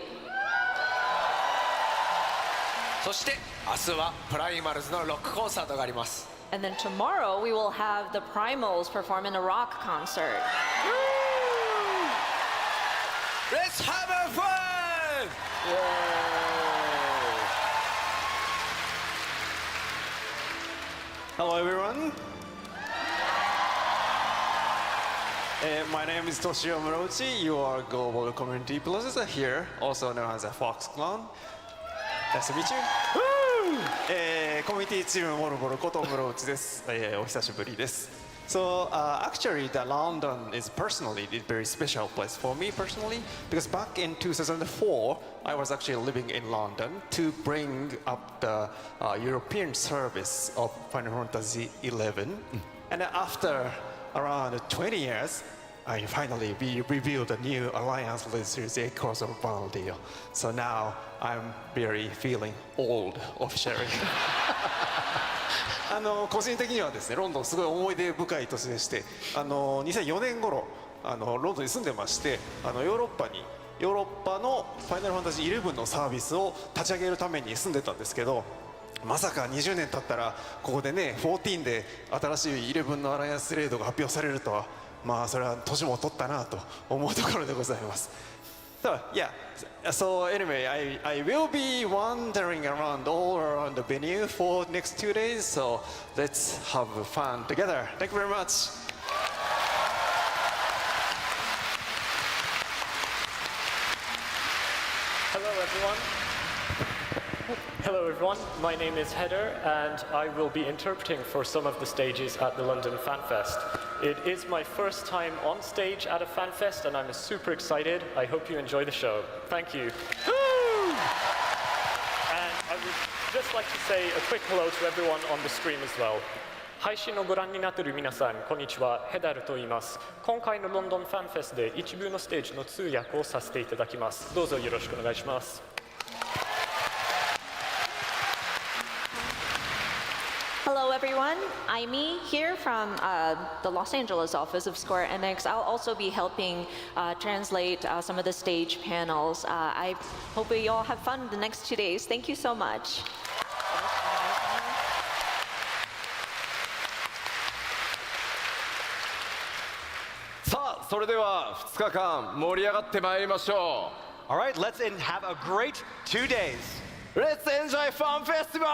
そして明日はプライマルズのロックコンサートがあります。And then tomorrow we will have the Primals perform in a rock concert. Let's have a fun! Hello everyone. My name is Toshio Murauchi, your global community producer here, also known as a Fox Clan. Nice to meet you. コミュニティチームモルボルこと室内です。お久しぶりです。So actually, the London is personally a very special place for me personally because back in 2004, I was actually living in London to bring up the European service of Final Fantasy XI, and after around 20 years, I finally revealed a new alliance with the across the world deal. So now I'm very feeling old officially. 個人的にはですね、ロンドンすごい思い出深い年でして、2004年頃ロンドンに住んでまして、ヨーロッパのファイナルファンタジー11のサービスを立ち上げるために住んでたんですけど、まさか20年経ったらここでね14で新しい11のアライアンスレードが発表されるとは、まあそれは年も取ったなと思うところでございます。So yeah, so anyway, I will be wandering around all around the venue for next 2 days. So let's have fun together. Thank you very much. Hello everyone, my name is Heather and I will be interpreting for some of the stages at the London Fan Fest. It is my first time on stage at a fan fest and I'm super excited. I hope you enjoy the show. Thank you. And I would just like to say a quick hello to everyone on the stream as well. 配信をご覧になっている皆さん、こんにちは。ヘダルと言います。今回のロンドンファンフェスで一部のステージの通訳をさせていただきます。どうぞよろしくお願いします。Hello everyone, I'm me here from the Los Angeles office of Square Enix. I'll also be helping translate some of the stage panels. I hope we all have fun the next 2 days. Thank you so much. さあ、それでは2日間盛り上がってまいりましょう。All right, let's have a great 2 days. Let's enjoy Fan Festival!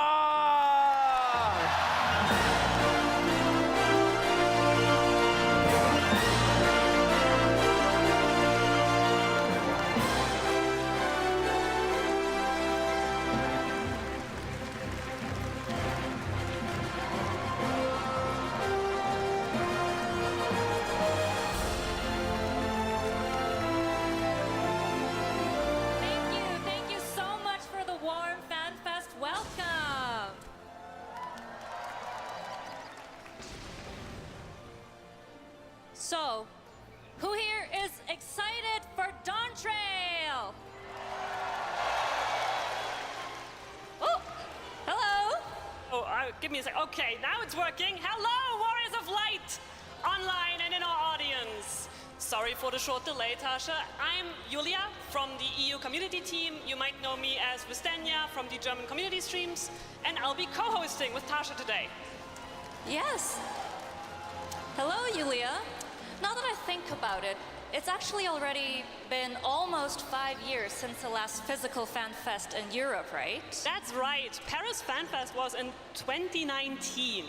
give me a sec. Okay, now it's working. Hello, Warriors of Light, online and in our audience. Sorry for the short delay, Tasha. I'm Julia from the EU community team. You might know me as Vistenya from the German community streams. And I'll be co-hosting with Tasha today. Yes. Hello, Julia. Now that I think about it, it's actually already been almost 5 years since the last physical fan fest in Europe, right? That's right. Paris Fan Fest was in 2019.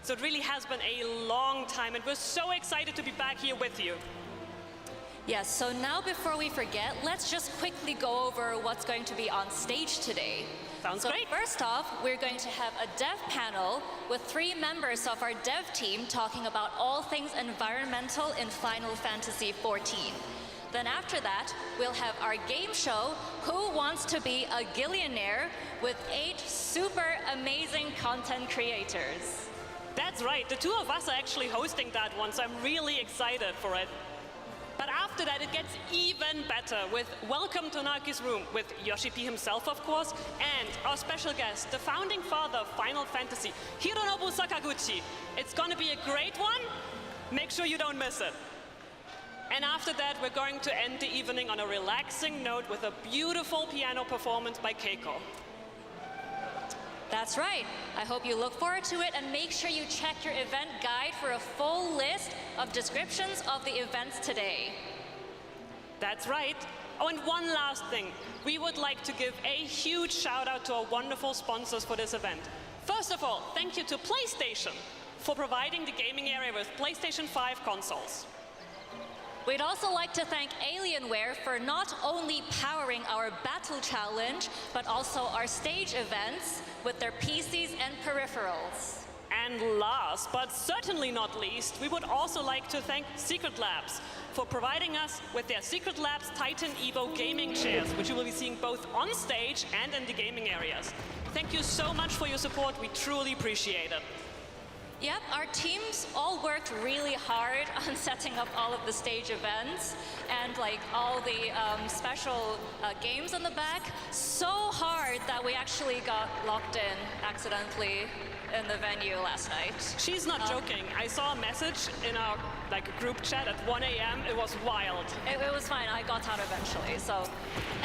So it really has been a long time, and we're so excited to be back here with you. Yes, so now before we forget, let's just quickly go over what's going to be on stage today. Sounds great. First off, we're going to have a dev panel with 3 members of our dev team talking about all things environmental in Final Fantasy XIV. Then after that, we'll have our game show, Who Wants to Be a Gillionaire, with 8 super amazing content creators. That's right. The 2 of us are actually hosting that one, so I'm really excited for it. But after that, it gets even better with Welcome to Naki's Room, with Yoshi P himself, of course, and our special guest, the founding father of Final Fantasy, Hironobu Sakaguchi. It's going to be a great one. Make sure you don't miss it. And after that, we're going to end the evening on a relaxing note with a beautiful piano performance by Keiko. That's right. I hope you look forward to it, and make sure you check your event guide for a full list of descriptions of the events today. That's right. Oh, and one last thing. We would like to give a huge shout out to our wonderful sponsors for this event. First of all, thank you to PlayStation for providing the gaming area with PlayStation 5 consoles. We'd also like to thank Alienware for not only powering our battle challenge, but also our stage events with their PCs and peripherals. And last, but certainly not least, we would also like to thank Secret Labs for providing us with their Secret Labs Titan Evo gaming chairs, which you will be seeing both on stage and in the gaming areas. Thank you so much for your support. We truly appreciate it. Yep, our teams all worked really hard on setting up all of the stage events and like all the special games in the back. So hard that we actually got locked in accidentally in the venue last night. She's not joking. I saw a message in our group chat at 1 a.m. It was wild. It was fine. I got out eventually. So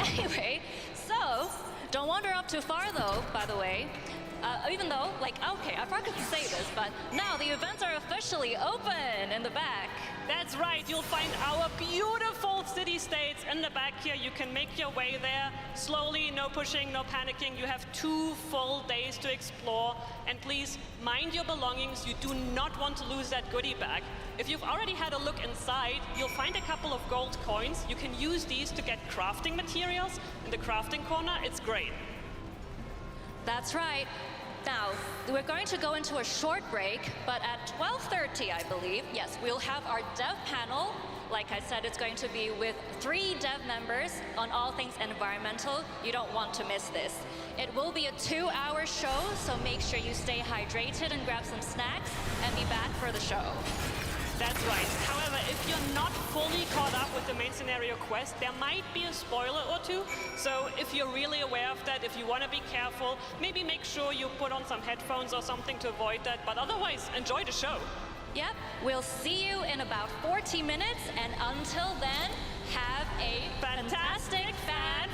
anyway, so don't wander up too far though, by the way. Even though, okay, I forgot to say this, but now the events are officially open in the back. That's right. You'll find our beautiful city-states in the back here. You can make your way there slowly, no pushing, no panicking. You have 2 full days to explore. And please, mind your belongings. You do not want to lose that goodie bag. If you've already had a look inside, you'll find a couple of gold coins. You can use these to get crafting materials in the crafting corner. It's great. That's right. Now, we're going to go into a short break, but at 12:30, I believe, yes, we'll have our dev panel. Like I said, it's going to be with 3 dev members on all things environmental. You don't want to miss this. It will be a 2-hour show, so make sure you stay hydrated and grab some snacks and be back for the show. That's right. However, if you're not fully caught up with the main scenario quest, there might be a spoiler or 2. So if you're really aware of that, if you want to be careful, maybe make sure you put on some headphones or something to avoid that. But otherwise, enjoy the show. Yep, we'll see you in about 40 minutes. And until then, have a fantastic fan